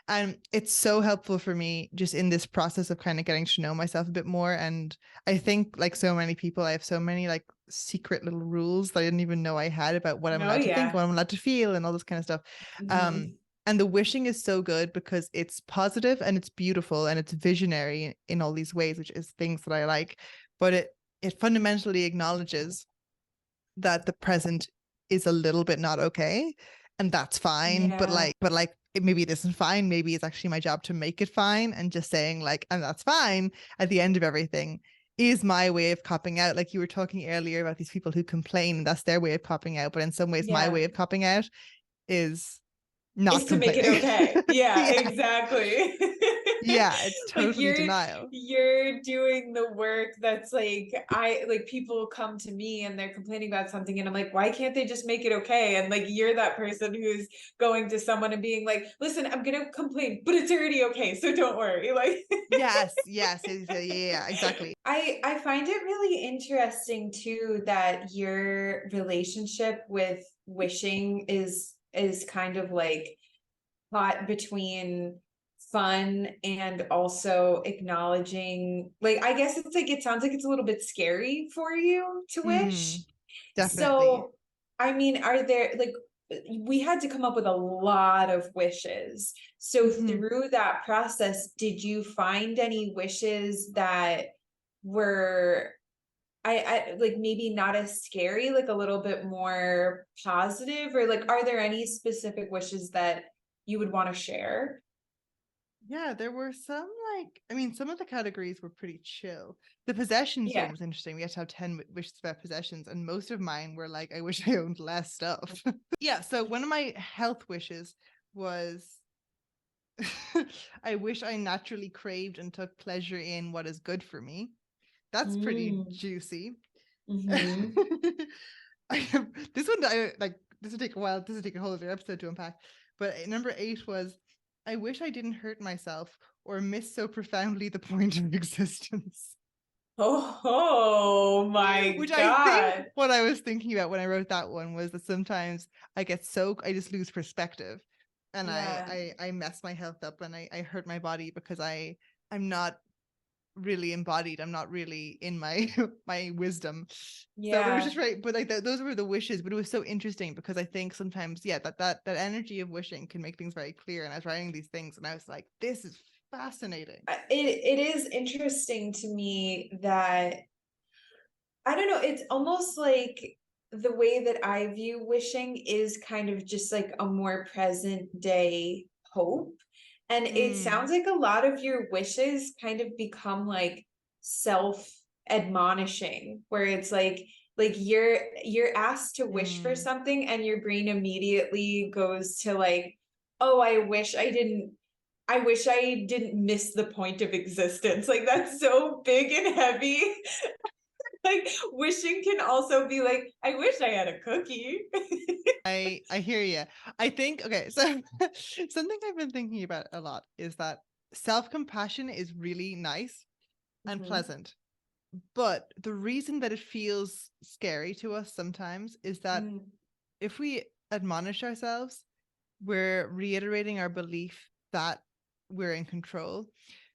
And it's so helpful for me just in this process of kind of getting to know myself a bit more. And I think, like so many people, I have so many like secret little rules that I didn't even know I had about what I'm Oh allowed to think, yeah. what I'm allowed to feel, and all this kind of stuff. Hmm. And the wishing is so good because it's positive and it's beautiful and it's visionary in all these ways, which is things that I like. But it fundamentally acknowledges that the present is a little bit not okay, and that's fine. But Yeah. like maybe it isn't fine. Maybe it's actually my job to make it fine, and just saying like, and that's fine at the end of everything is my way of copping out. Like you were talking earlier about these people who complain, and that's their way of copping out. But in some ways, my Yeah. way of copping out is Is not to make it complaining. okay. Yeah, Yeah. exactly. Yeah, it's Like totally denial. you're doing the work that's like I like people come to me and they're complaining about something and I'm like, why can't they just make it okay? And like you're that person who's going to someone and being like, listen, I'm gonna complain, but it's already okay, so don't worry. Like Yes, yeah, exactly. I find it really interesting too that your relationship with wishing is kind of like caught between fun and also acknowledging, like I guess it's like it sounds like it's a little bit scary for you to wish. Definitely. So I mean, are there like we had to come up with a lot of wishes. So Hmm. through that process, did you find any wishes that were I like maybe not as scary, like a little bit more positive, or like are there any specific wishes that you would want to share? Yeah, there were some like, I mean, some of the categories were pretty chill. The possessions Yeah. one was interesting. We had to have 10 wishes about possessions, and most of mine were like, I wish I owned less stuff. Yeah, so one of my health wishes was I wish I naturally craved and took pleasure in what is good for me. That's pretty Mm. juicy. Mm-hmm. I have this one. I like this would take a while. This would take a whole other episode to unpack. But number 8 was, I wish I didn't hurt myself or miss so profoundly the point of existence. Oh my Which I think God. what I was thinking about when I wrote that one was that sometimes I just lose perspective, and Yeah. I mess my health up, and I hurt my body because I'm not really embodied. I'm not really in my my wisdom. So it was Yeah. just right. But like those were the wishes. But it was so interesting because I think sometimes, yeah, that energy of wishing can make things very clear. And I was writing these things, and I was like, this is fascinating. It is interesting to me that I don't know, it's almost like the way that I view wishing is kind of just like a more present day hope. And it sounds Mm, like a lot of your wishes kind of become like self admonishing, where it's like you're asked to wish for mm. something and your brain immediately goes to like, oh, I wish I didn't miss the point of existence. Like that's so big and heavy. Like wishing can also be like, I wish I had a cookie. I hear you. I think okay. So something I've been thinking about a lot is that self compassion is really nice and Mhm. pleasant. But the reason that it feels scary to us sometimes is that Mm, if we admonish ourselves, we're reiterating our belief that we're in control.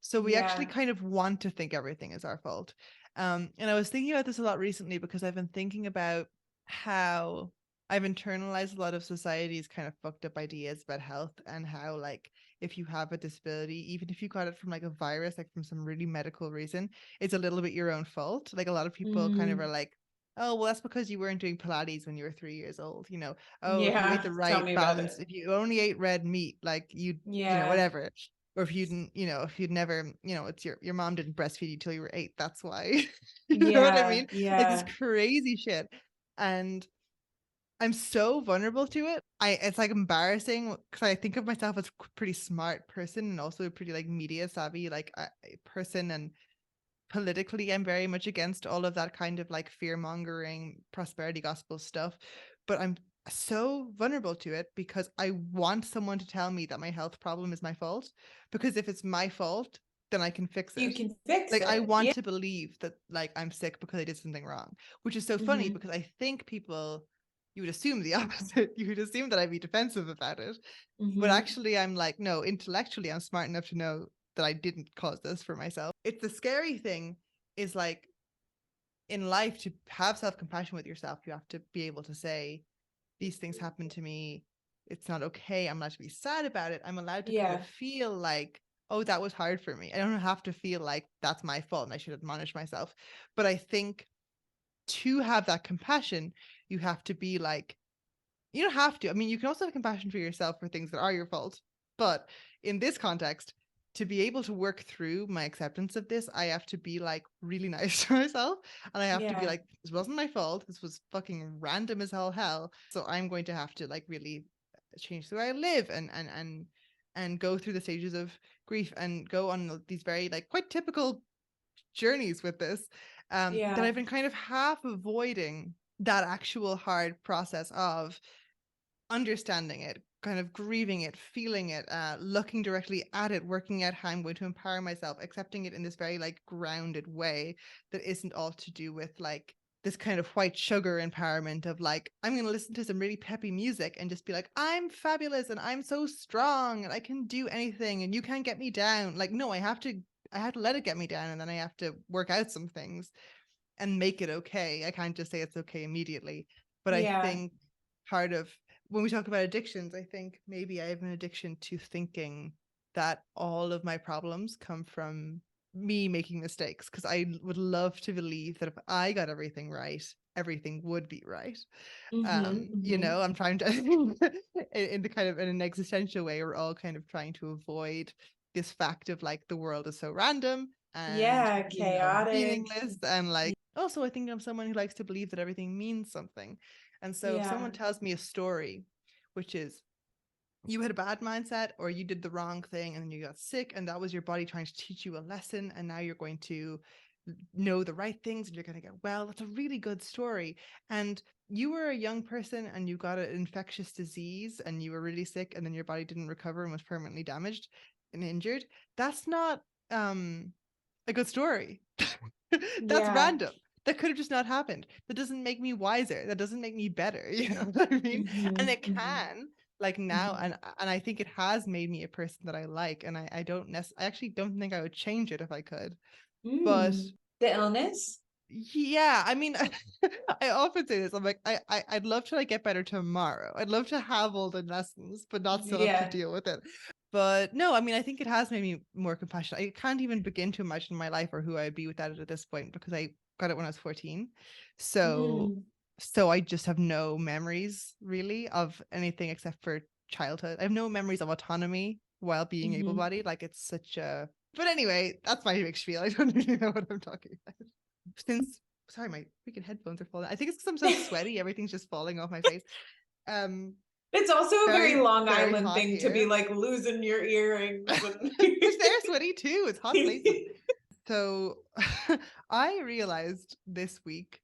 So we actually yeah. kind of want to think everything is our fault. And I was thinking about this a lot recently because I've been thinking about how I've internalized a lot of society's kind of fucked up ideas about health, and how like if you have a disability, even if you got it from like a virus, like from some really medical reason, it's a little bit your own fault. Like a lot of people kind of are Mm, like, oh, well, that's because you weren't doing Pilates when you were 3 years old. Oh, if you ate yeah. the Tell right me about balance, it. if you only ate red meat, like Yeah. whatever. Or if you didn't, if you'd never, it's your mom didn't breastfeed you till you were 8. That's why. You know what I Yeah. mean? Like this Yeah. crazy shit. And I'm so vulnerable to it. It's like embarrassing because I think of myself as a pretty smart person and also a pretty like media savvy like person, and politically I'm very much against all of that kind of like fear mongering prosperity gospel stuff, but I'm so vulnerable to it because I want someone to tell me that my health problem is my fault, because if it's my fault then I can fix You it. can fix Like I it. want Yeah. to believe that like I'm sick because I did something wrong, which is so funny Hmm. because I think people, you would assume the opposite. You would assume that I'd be defensive about it, but Hmm. actually I'm like, no, intellectually I'm smart enough to know that I didn't cause this for myself. It's the scary thing is like in life, to have self-compassion with yourself, you have to be able to say, these things happen to me. It's not okay. I'm allowed to be sad about it. I'm allowed to kind of Yeah. feel like, oh, that was hard for me. I don't have to feel like that's my fault and I should admonish myself. But I think to have that compassion, you have to be like, you don't have to. I mean, you can also have compassion for yourself for things that are your fault. But in this context, to be able to work through my acceptance of this, I have to be like really nice to myself. And I have to be Yeah. like, this wasn't my fault. This was fucking random as all hell. So I'm going to have to like really change the way I live and go through the stages of grief and go on these very like quite typical journeys with this, that Yeah. I've been kind of half avoiding that actual hard process of understanding it, kind of grieving it, feeling it, looking directly at it, working out how I'm going to empower myself, accepting it in this very like grounded way that isn't all to do with like this kind of white sugar empowerment of like, I'm going to listen to some really peppy music and just be like, I'm fabulous and I'm so strong and I can do anything and you can't get me down. Like, no, I have to let it get me down, and then I have to work out some things and make it okay. I can't just say it's okay immediately. But I Yeah. think part of when we talk about addictions, I think maybe I have an addiction to thinking that all of my problems come from me making mistakes, because I would love to believe that if I got everything right, everything would be right. Hmm. You Hmm. know, I'm trying to in the kind of in an existential way, we're all kind of trying to avoid this fact of like the world is so random and Yeah. you know Chaotic. meaningless, and like also I think I'm someone who likes to believe that everything means something. And so if Yeah. someone tells me a story which is you had a bad mindset or you did the wrong thing and then you got sick and that was your body trying to teach you a lesson and now you're going to know the right things and you're going to get well, that's a really good story. And you were a young person and you got an infectious disease and you were really sick and then your body didn't recover and was permanently damaged and injured. That's not a good story. That's Yeah. random. That could have just not happened. That doesn't make me wiser. That doesn't make me better. You know what I mean? And Hmm. it Hmm. can, like now, Hmm. and I think it has made me a person that I like. And I actually don't think I would change it if I could. But Mm. The illness? yeah, I mean, I often say this. I'm like, I'd love to like get better tomorrow. I'd love to have all the lessons, but not still have to Yeah. deal with it. But no, I mean, I think it has made me more compassionate. I can't even begin to imagine my life or who I'd be without it at this point, because I got it when I was 14. So, Mm. so I just have no memories really of anything except for childhood. I have no memories of autonomy while being Hmm. able-bodied. Like it's such a. But anyway, that's my mixed feel. I don't really know what I'm talking about. Since sorry, my freaking headphones are falling. I think it's because I'm so sweaty. Everything's just falling off my face. Um, It's also a very very, Long very Island hot thing to be here. like losing your earrings and Because they're sweaty too. It's hot places. So I realized this week,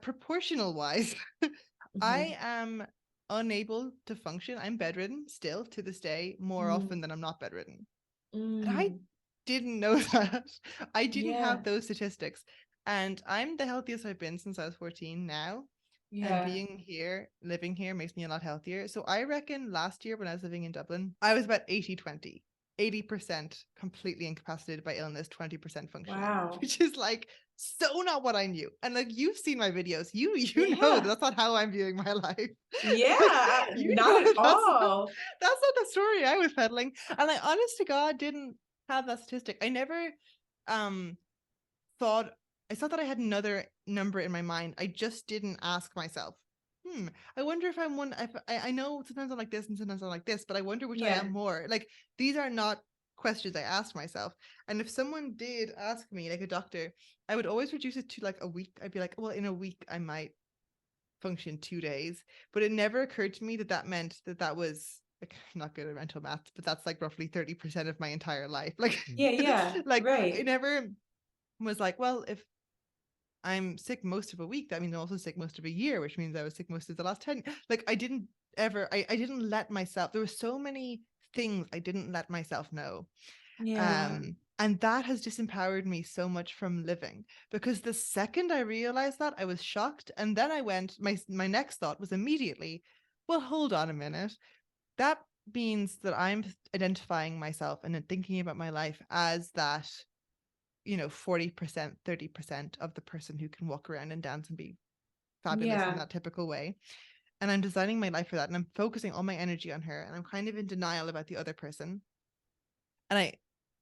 proportional wise, Mhm. I am unable to function. I'm bedridden still to this day more Mm. often than I'm not bedridden. And I Mm. didn't know that. I didn't have Yeah. those statistics. And I'm the healthiest I've been since I was 14 now. And Yeah. being here, living here makes me a lot healthier. So I reckon last year when I was living in Dublin, I was about 80-20. 80% completely incapacitated by illness, 20% functioning, Wow. which is like so not what I knew. And like you've seen my videos, you know Yeah. that's not how I'm viewing my life. Like Yeah. you Not know at not all. that's not the story I was peddling. And I honest to God didn't have that statistic. I never um thought I thought that I had another number in my mind. I just didn't ask myself. I wonder if I'm one. If I know sometimes I'm like this and sometimes I'm like this, but I wonder which I Yeah. am more. Like these are not questions I asked myself. And if someone did ask me, like a doctor, I would always reduce it to like a week. I'd be like, well, in a week I might function 2 days, but it never occurred to me that that meant that that was like, I'm not good at mental math, but that's like roughly 30% of my entire life. Like, Yeah, like it right. never was like, well, if I'm sick most of a week, that means I'm also sick most of a year, which means I was sick most of the last 10. Like, I didn't ever, I didn't let myself, there were so many things I didn't let myself know. Yeah. And that has disempowered me so much from living, because the second I realized that, I was shocked. And then I went, my next thought was immediately, well, hold on a minute. That means that I'm identifying myself and thinking about my life as that, 40%, 30% of the person who can walk around and dance and be fabulous in Yeah. that typical way. And I'm designing my life for that. And I'm focusing all my energy on her. And I'm kind of in denial about the other person. And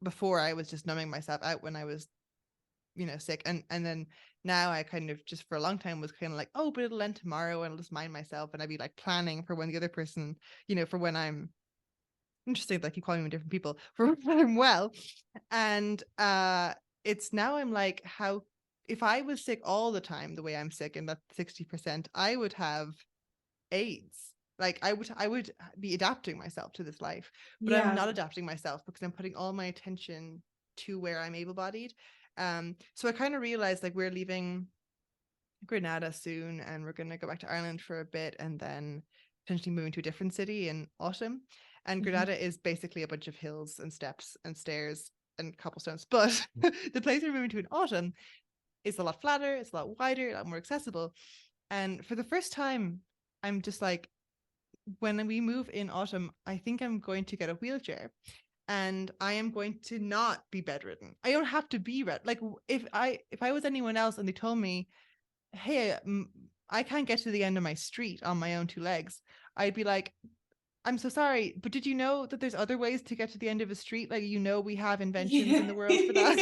before I was just numbing myself out when I was, sick. And then now I kind of just for a long time was kind of like, oh, but it'll end tomorrow and I'll just mind myself. And I'd be like planning for when the other person, for when I'm interesting, like you calling me different people, for when I'm well. And it's now I'm like, how if I was sick all the time the way I'm sick, and that 60%, I would have AIDS. Like I would be adapting myself to this life, but I'm Yeah. not adapting myself because I'm putting all my attention to where I'm able-bodied. So I kind of realized like we're leaving Grenada soon, and we're going to go back to Ireland for a bit, and then potentially moving to a different city in autumn. And Mhm. Grenada is basically a bunch of hills and steps and stairs and cobblestones. But the place we're moving to in autumn is a lot flatter, it's a lot wider, a lot more accessible. And for the first time, I'm just like, when we move in autumn, I think I'm going to get a wheelchair, and I am going to not be bedridden. I don't have to be like if I was anyone else and they told me, hey, I can't get to the end of my street on my own two legs, I'd be like, I'm so sorry, but did you know that there's other ways to get to the end of a street? Like, we have inventions in Yeah. the world for that.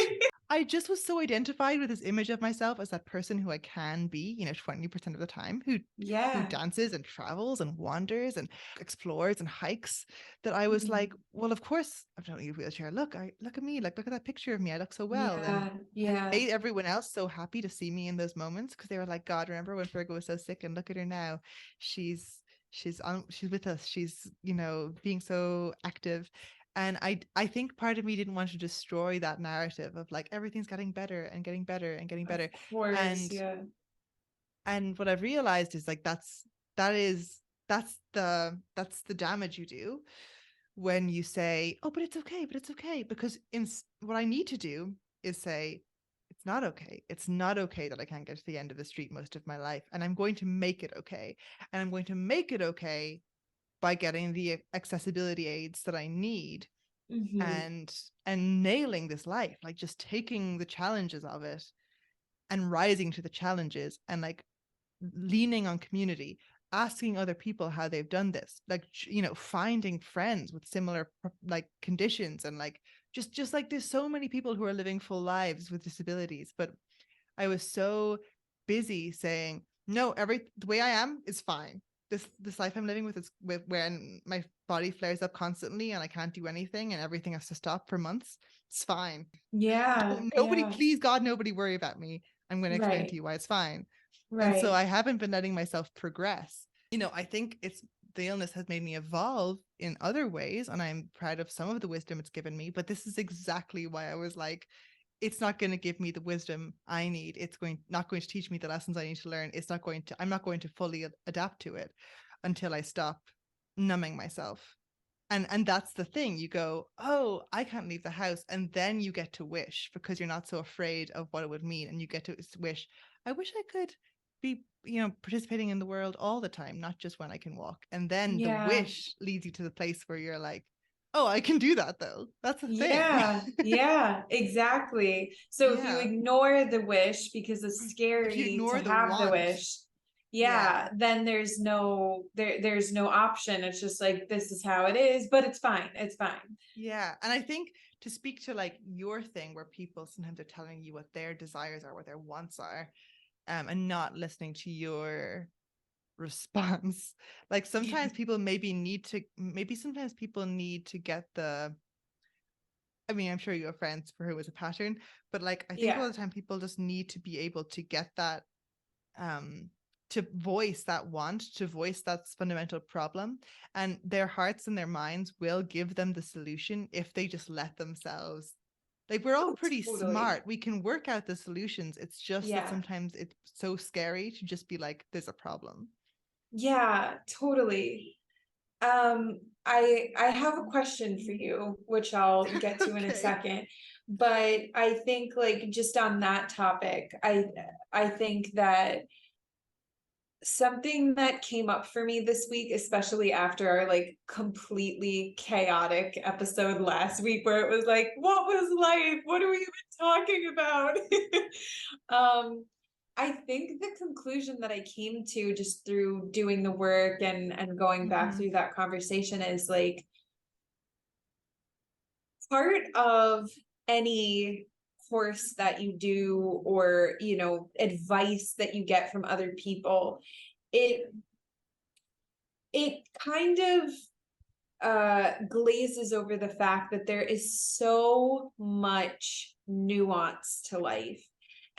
I just was so identified with this image of myself as that person who I can be, 20% of the time, who Yeah. dances and travels and wanders and explores and hikes, that I was like, Mhm. well, of course I don't need a wheelchair. Look at me, like look at that picture of me. I look so well. And Yeah. Yeah. made everyone else so happy to see me in those moments, because they were like, God, remember when Fergal was so sick, and look at her now. She's with us. She's, being so active. And I think part of me didn't want to destroy that narrative of like everything's getting better and getting better and getting Of better. course. And Yeah. what I've realized is like that is that's the damage you do when you say, oh, but it's okay, because what I need to do is say, it's not okay. It's not okay that I can't get to the end of the street most of my life, and I'm going to make it okay. And I'm going to make it okay by getting the accessibility aids that I need, Hmm. and nailing this life, like just taking the challenges of it and rising to the challenges, and like leaning on community, asking other people how they've done this, like finding friends with similar like conditions, and like just like there's so many people who are living full lives with disabilities. But I was so busy saying, no, the way I am is fine. This life I'm living with is with when my body flares up constantly and I can't do anything and everything has to stop for months. It's fine. Yeah. Nobody, Yeah. please God, nobody worry about me. I'm going to explain to Right. you why it's fine. And so Right. I haven't been letting myself progress. I think the illness has made me evolve in other ways, and I'm proud of some of the wisdom it's given me. But this is exactly why I was like, it's not going to give me the wisdom I need. It's not going to teach me the lessons I need to learn. I'm not going to fully adapt to it until I stop numbing myself. And that's the thing. You go, oh, I can't leave the house, and then you get to wish, because you're not so afraid of what it would mean, and you get to wish, I wish I could be, participating in the world all the time, not just when I can walk. And then the Yeah. wish leads you to the place where you're like, oh, I can do that though. That's a thing. Yeah, yeah, exactly. So if you Yeah. ignore the wish because it's If you scary to ignore the have the want, wish, yeah. yeah, then there's no option. It's just like this is how it is, but it's fine. It's fine. Yeah. And I think, to speak to like your thing, where people sometimes are telling you what their desires are, what their wants are, and not listening to your response. Like sometimes people need to get I mean, I'm sure you have friends for who is a pattern, but like I think a Yeah. lot of the time people just need to be able to get that um to voice that want, to voice that fundamental problem, and their hearts and their minds will give them the solution if they just let themselves. Like, we're all Oh, pretty totally. smart. We can work out the solutions. It's just that Yeah. sometimes it's so scary to just be like, there's a problem. Yeah, totally. I have a question for you, which I'll get to in a Okay. second. But I think like just on that topic, I think that something that came up for me this week, especially after our like completely chaotic episode last week, where it was like, what was life? What are we even talking about? I think the conclusion that I came to just through doing the work and going back Mm-hmm. through that conversation is like part of any course that you do, or advice that you get from other people, it kind of glazes over the fact that there is so much nuance to life.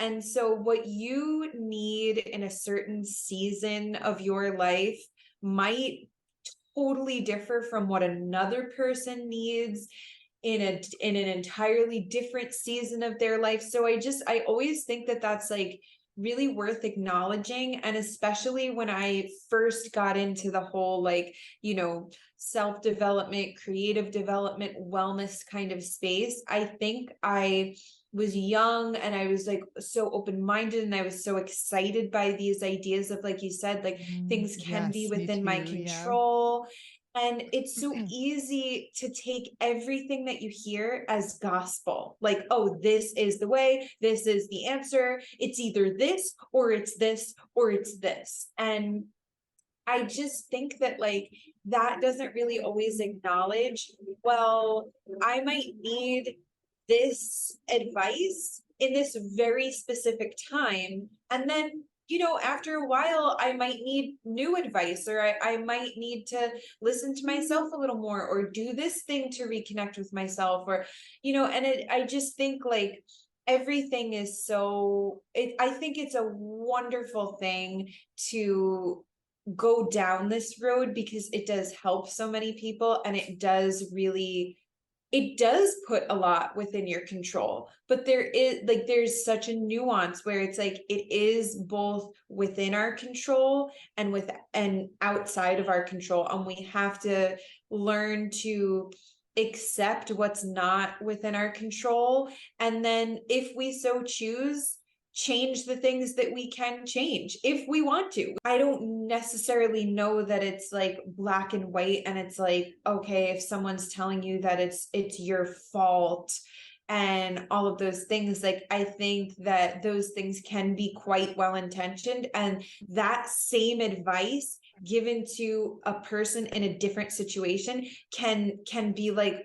And so what you need in a certain season of your life might totally differ from what another person needs in an entirely different season of their life. So I always think that that's like really worth acknowledging. And especially when I first got into the whole like, self-development, creative development, wellness kind of space, I think I was young and I was like so open-minded and I was so excited by these ideas of, like you said, like things can be Yes, me within my too. Yeah. control. And it's so easy to take everything that you hear as gospel. Like, oh, this is the way, this is the answer. It's either this or it's this or it's this. And I just think that like that doesn't really always acknowledge, well, I might need this advice in this very specific time. And then, after a while, I might need new advice, or I might need to listen to myself a little more, or do this thing to reconnect with myself, or, I just think like everything is I think it's a wonderful thing to go down this road, because it does help so many people, and it does put a lot within your control. But there's such a nuance where it's like it is both within our control and outside of our control, and we have to learn to accept what's not within our control, and then if we so choose, change the things that we can change if we want to. I don't necessarily know that it's like black and white, and it's like, okay, if someone's telling you that it's your fault and all of those things, like I think that those things can be quite well intentioned, and that same advice given to a person in a different situation can be like,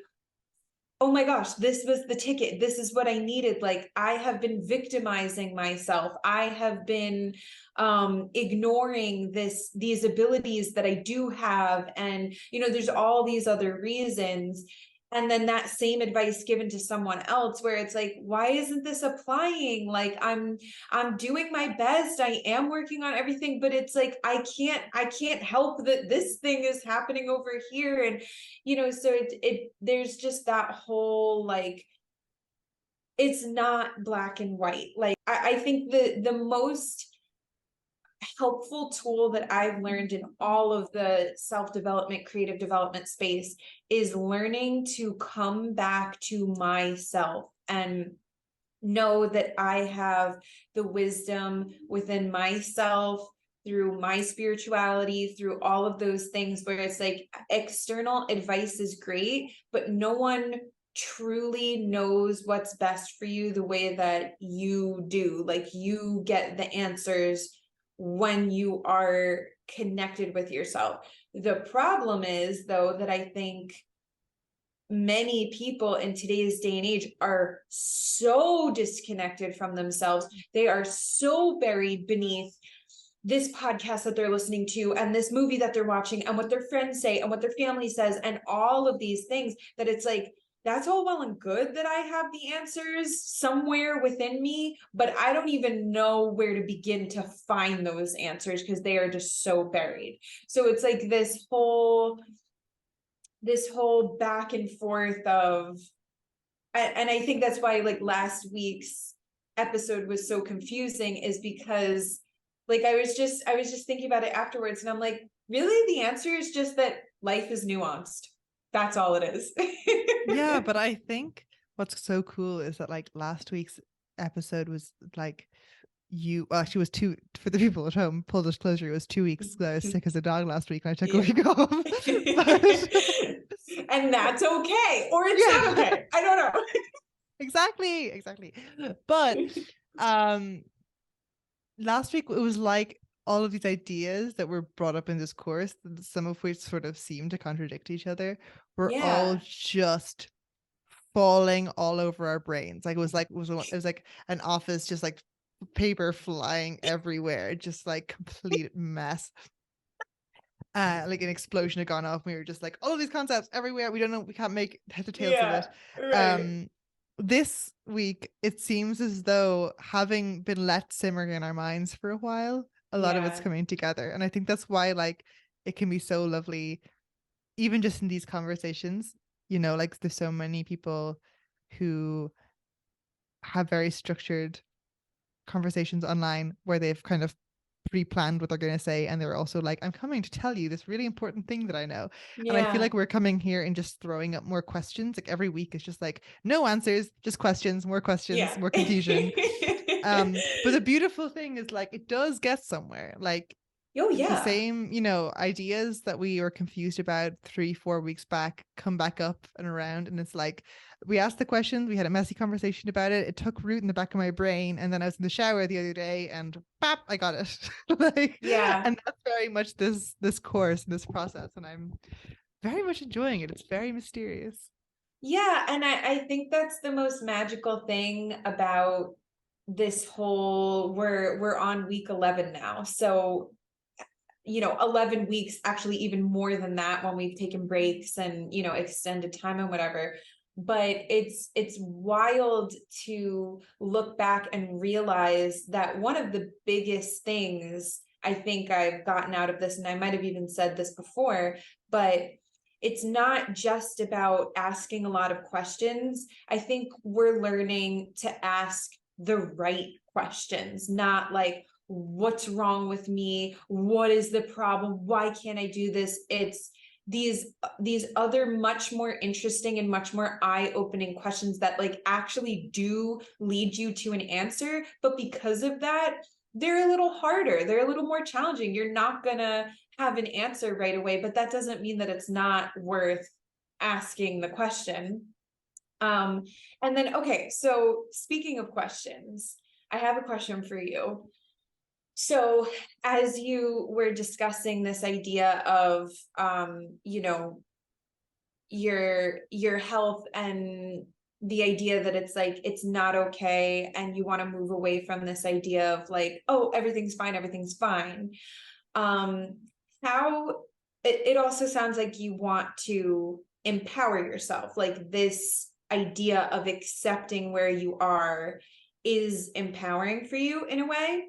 oh my gosh, this was the ticket. This is what I needed. Like, I have been victimizing myself. I have been ignoring these abilities that I do have. And, there's all these other reasons. And then that same advice given to someone else, where it's like, why isn't this applying? Like, I'm doing my best. I am working on everything, but it's like, I can't help that this thing is happening over here. And, so there's just that whole, like, it's not black and white. Like, I think the most helpful tool that I've learned in all of the self-development, creative development space is learning to come back to myself and know that I have the wisdom within myself through my spirituality, through all of those things, where it's like external advice is great, but no one truly knows what's best for you the way that you do. Like, you get the answers when you are connected with yourself. The problem is, though, that I think many people in today's day and age are so disconnected from themselves. They are so buried beneath this podcast that they're listening to, and this movie that they're watching, and what their friends say, and what their family says, and all of these things, that it's like that's all well and good that I have the answers somewhere within me, but I don't even know where to begin to find those answers because they are just so buried. So it's like this whole back and forth of, and I think that's why like last week's episode was so confusing, is because like I was just thinking about it afterwards, and I'm like, really, the answer is just that life is nuanced. That's all it is. Yeah, but I think what's so cool is that like last week's episode was like actually was two for the people at home, full disclosure, it was 2 weeks because I was sick as a dog last week and I took a Yeah. week off. But And that's okay, or it's not yeah, okay. I don't know. exactly. But um last week it was like all of these ideas that were brought up in this course, some of which sort of seem to contradict each other, were all Yeah. just falling all over our brains. Like it was like an office, just like paper flying everywhere, just like complete mess. Like an explosion had gone off. We were just like, all of these concepts everywhere. We don't know. We can't make heads or tails of it. Yeah. Right. Um, this week, it seems as though having been let simmer in our minds for a while, a lot of it's Yeah. coming together, and I think that's why like it can be so lovely, even just in these conversations. Like there's so many people who have very structured conversations online where they've kind of pre-planned what they're going to say, and they're also like, I'm coming to tell you this really important thing that I know. And I feel Yeah. like we're coming here and just throwing up more questions. Like every week it's just like no answers, just questions, Yeah. more confusion. But the beautiful thing is like it does get somewhere. Like Oh the yeah. same, ideas that we were confused about 3-4 weeks back come back up and around. And it's like, we asked the questions, we had a messy conversation about it. It took root in the back of my brain. And then I was in the shower the other day and bap, I got it. Like, Yeah. and that's very much this course, this process. And I'm very much enjoying it. It's very mysterious. Yeah, and I think that's the most magical thing about this whole, we're on week 11 now. So, 11 weeks, actually even more than that when we've taken breaks and, extended time and whatever. But it's wild to look back and realize that one of the biggest things I think I've gotten out of this, and I might have even said this before, but it's not just about asking a lot of questions. I think we're learning to ask the right questions, not like, what's wrong with me? What is the problem? Why can't I do this? It's these other much more interesting and much more eye-opening questions that like actually do lead you to an answer, but because of that, they're a little harder, they're a little more challenging. You're not gonna have an answer right away, but that doesn't mean that it's not worth asking the question. um and then, okay, so speaking of questions, I have a question for you. So, as you were discussing this idea of, your health, and the idea that it's like it's not okay, and you want to move away from this idea of like, oh, everything's fine. Um, how it also sounds like you want to empower yourself, like this idea of accepting where you are is empowering for you in a way.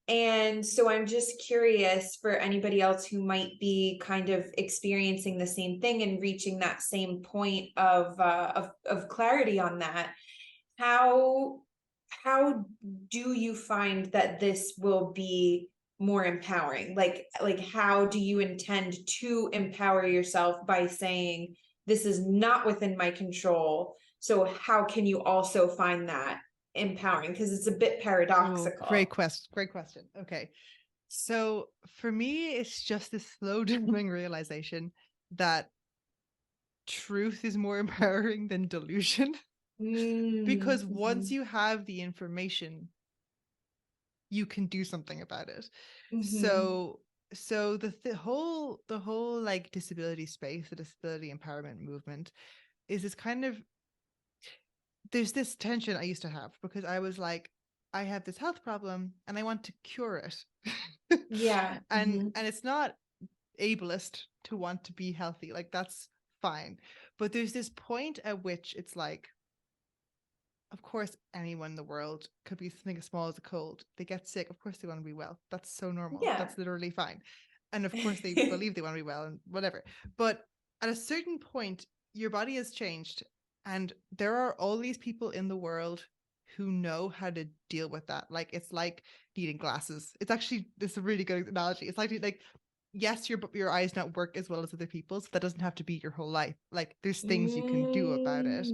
And so I'm just curious for anybody else who might be kind of experiencing the same thing and reaching that same point of clarity on that. How how do you find that this will be more empowering? Like how do you intend to empower yourself by saying this is not within my control? So how can you also find that empowering? Because it's a bit Oh, great paradoxical. question. Great question. Okay. So for me, it's just this slow dawning realization that truth is more empowering than delusion. Because once Mhm, you have the information, you can do something about it. mhm. So the whole like disability space, the disability empowerment movement is this kind of, there's this tension I used to have because I was like, I have this health problem and I want to cure it. Yeah. and Mhm. and it's not ableist to want to be healthy. Like that's fine. But there's this point at which it's like, of course, anyone in the world could be something as small as a cold. They get sick. Of course, they want to be well. That's so normal. Yeah. That's literally fine. And of course, they believe they want to be well and whatever. But at a certain point, your body has changed. And there are all these people in the world who know how to deal with that. Like, it's like needing glasses. It's actually, this is a really good analogy. It's like yes, your eyes not work as well as other people's. That doesn't have to be your whole life. Like, there's things you can do about it.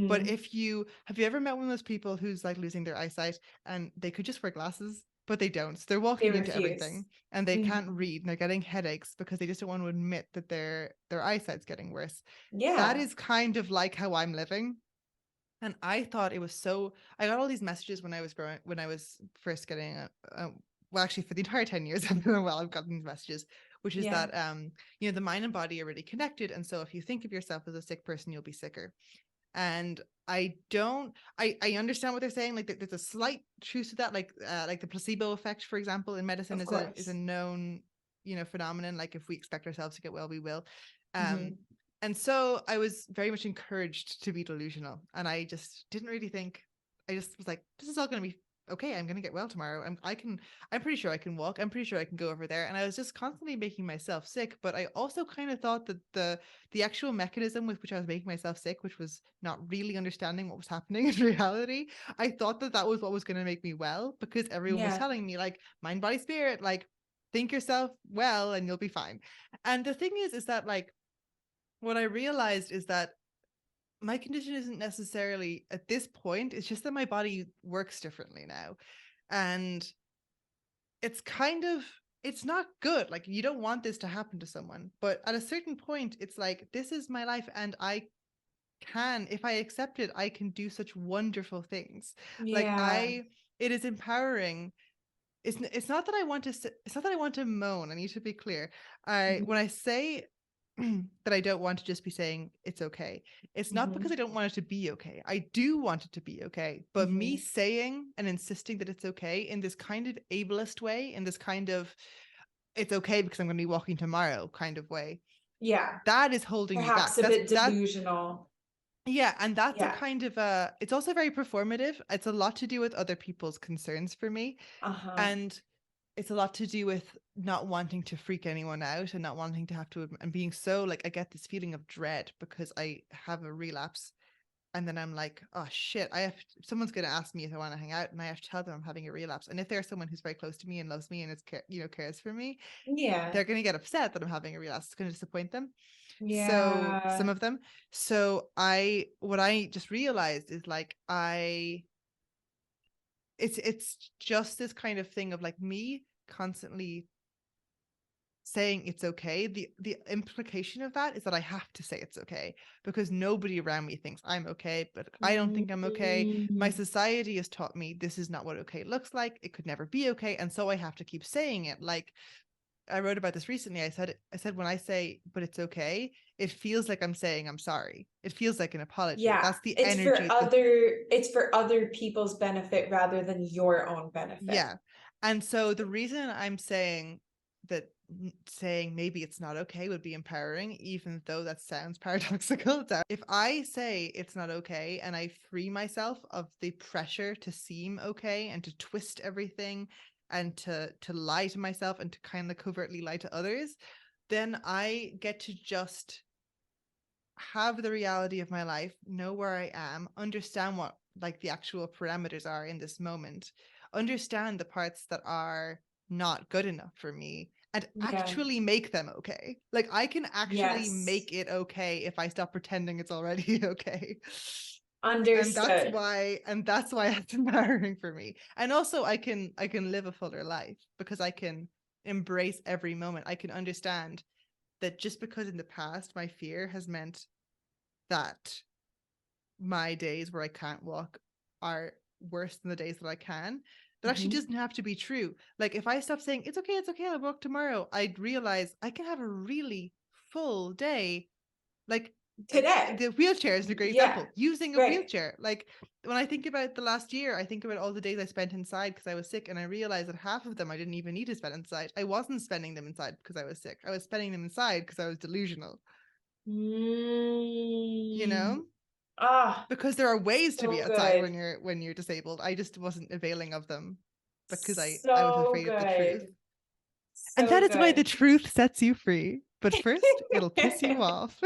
But Mm-hmm. if you have you ever met one of those people who's like losing their eyesight and they could just wear glasses, but they don't. So they're They walking into refuse. everything and they can't Mm-hmm. read and they're getting headaches because they just don't want to admit that their eyesight's getting worse. That Yeah. is kind of like how I'm living. And I thought it was so. I got all these messages when I was growing, when I was first getting well, actually, for the entire 10 years I've been well, I've gotten these messages, which is Yeah. that the mind and body are really connected, and so if you think of yourself as a sick person, you'll be sicker. And I understand what they're saying. Like, there's a slight truth to that. Like the placebo effect, for example, in medicine Of is a course. known phenomenon. Like, if we expect ourselves to get well, we will. Mm-hmm. um and so I was very much encouraged to be delusional, and I just didn't really think. I just was like, this is all going to be okay. I'm going to get well tomorrow. I'm pretty sure I can walk. I'm pretty sure I can go over there. And I was just constantly making myself sick. But I also kind of thought that the actual mechanism with which I was making myself sick, which was not really understanding what was happening in reality, I thought that was what was going to make me well, because everyone was Yeah. telling me, like, mind, body, spirit, like, think yourself well and you'll be fine. And the thing is that, like, what I realized is that my condition isn't necessarily at this point. It's just that my body works differently now. And it's kind of, it's not good. Like, you don't want this to happen to someone. But at a certain point, it's like, this is my life, and if I accept it, I can do such wonderful things. Like, Yeah. it is empowering. It's not that I want to it's not that I want to moan. I need to be clear. I Mm-hmm. When I say that I don't want to just be saying it's okay, it's not because Mm-hmm. I don't want it to be okay. I do want it to be okay. But me Mm-hmm. saying and insisting that it's okay in this kind of ableist way, in this kind of it's okay because I'm going to be walking tomorrow kind of way, Yeah. that is holding me Perhaps back. a That's bit that delusional. Yeah, and that's a Yeah. kind of it's also very performative. It's a lot to do with other people's concerns for me. Uh-huh. And it's a lot to do with not wanting to freak anyone out and not wanting to have to, and being so, like, I get this feeling of dread because I have a relapse, and then I'm like, oh shit, someone's going to ask me if I want to hang out, and I have to tell them I'm having a relapse. And if there's someone who's very close to me and loves me and cares for me, Yeah. they're going to get upset that I'm having a relapse. It's going to disappoint them. So some Yeah. of them. So what I just realized is, like, it's just this kind of thing of, like, me constantly saying it's okay. The implication of that is that I have to say it's okay, because nobody around me thinks I'm okay, but I don't think I'm okay. My Mm. society has taught me this is not what okay looks like. It could never be okay, and so I have to keep saying it. Like, I wrote about this recently. I said when I say but it's okay, it feels like I'm saying I'm sorry. It feels like an apology. Yeah. That's the energy. It's for other people's benefit rather than your own benefit. Yeah. And so the reason I'm saying that, saying maybe it's not okay would be empowering, even though that sounds paradoxical. If I say it's not okay and I free myself of the pressure to seem okay and to twist everything and to lie to myself and to kind of covertly lie to others, then I get to just have the reality of my life, know where I am, understand what, like, the actual parameters are in this moment, understand the parts that are not good enough for me, and Yeah. actually make them okay. Like, I can actually Yes. make it okay if I stop pretending it's already okay. And Understood. that's why it's empowering for me. And also I can live a fuller life because I can embrace every moment. I can understand that just because in the past my fear has meant that my days where I can't walk are worse than the days that I can, that actually Mhm. doesn't have to be true. Like, if I stop saying it's okay, I'll walk tomorrow, I'd realize I can have a really full day. Like, Today. the wheelchair is a great Yeah. example. Using a Right. wheelchair, like, when I think about the last year, I think about all the days I spent inside because I was sick, and I realized that half of them I didn't even need to spend inside. I wasn't spending them inside because I was sick. I was spending them inside because I was delusional. You know? Ah, Because there are ways to be so outside good. when you're disabled. I just wasn't availing of them because I was So afraid of the truth. good. And that So is why the good. truth sets you free. But first, it'll piss you off.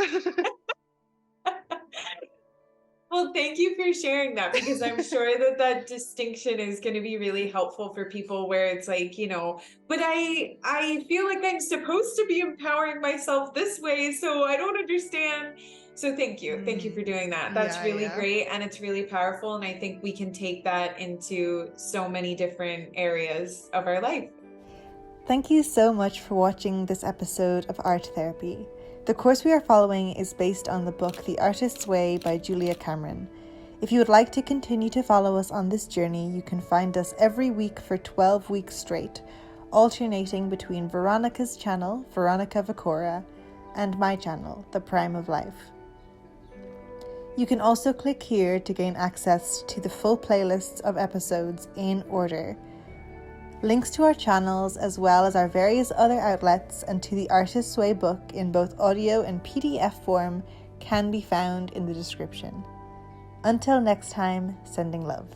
Well, thank you for sharing that, because I'm sure that that distinction is going to be really helpful for people, where it's like, but I feel like I'm supposed to be empowering myself this way, so I don't understand. So thank you. Thank you for doing that. That's Yeah, really yeah. great, and it's really powerful, and I think we can take that into so many different areas of our life. Thank you so much for watching this episode of Art Therapy. The course we are following is based on the book The Artist's Way by Julia Cameron. If you would like to continue to follow us on this journey, you can find us every week for 12 weeks straight, alternating between Veronica's channel, Veronica Vicora, and my channel, The Prime of Life. You can also click here to gain access to the full playlists of episodes in order. Links to our channels, as well as our various other outlets, and to the Artist's Way book in both audio and PDF form, can be found in the description. Until next time, sending love.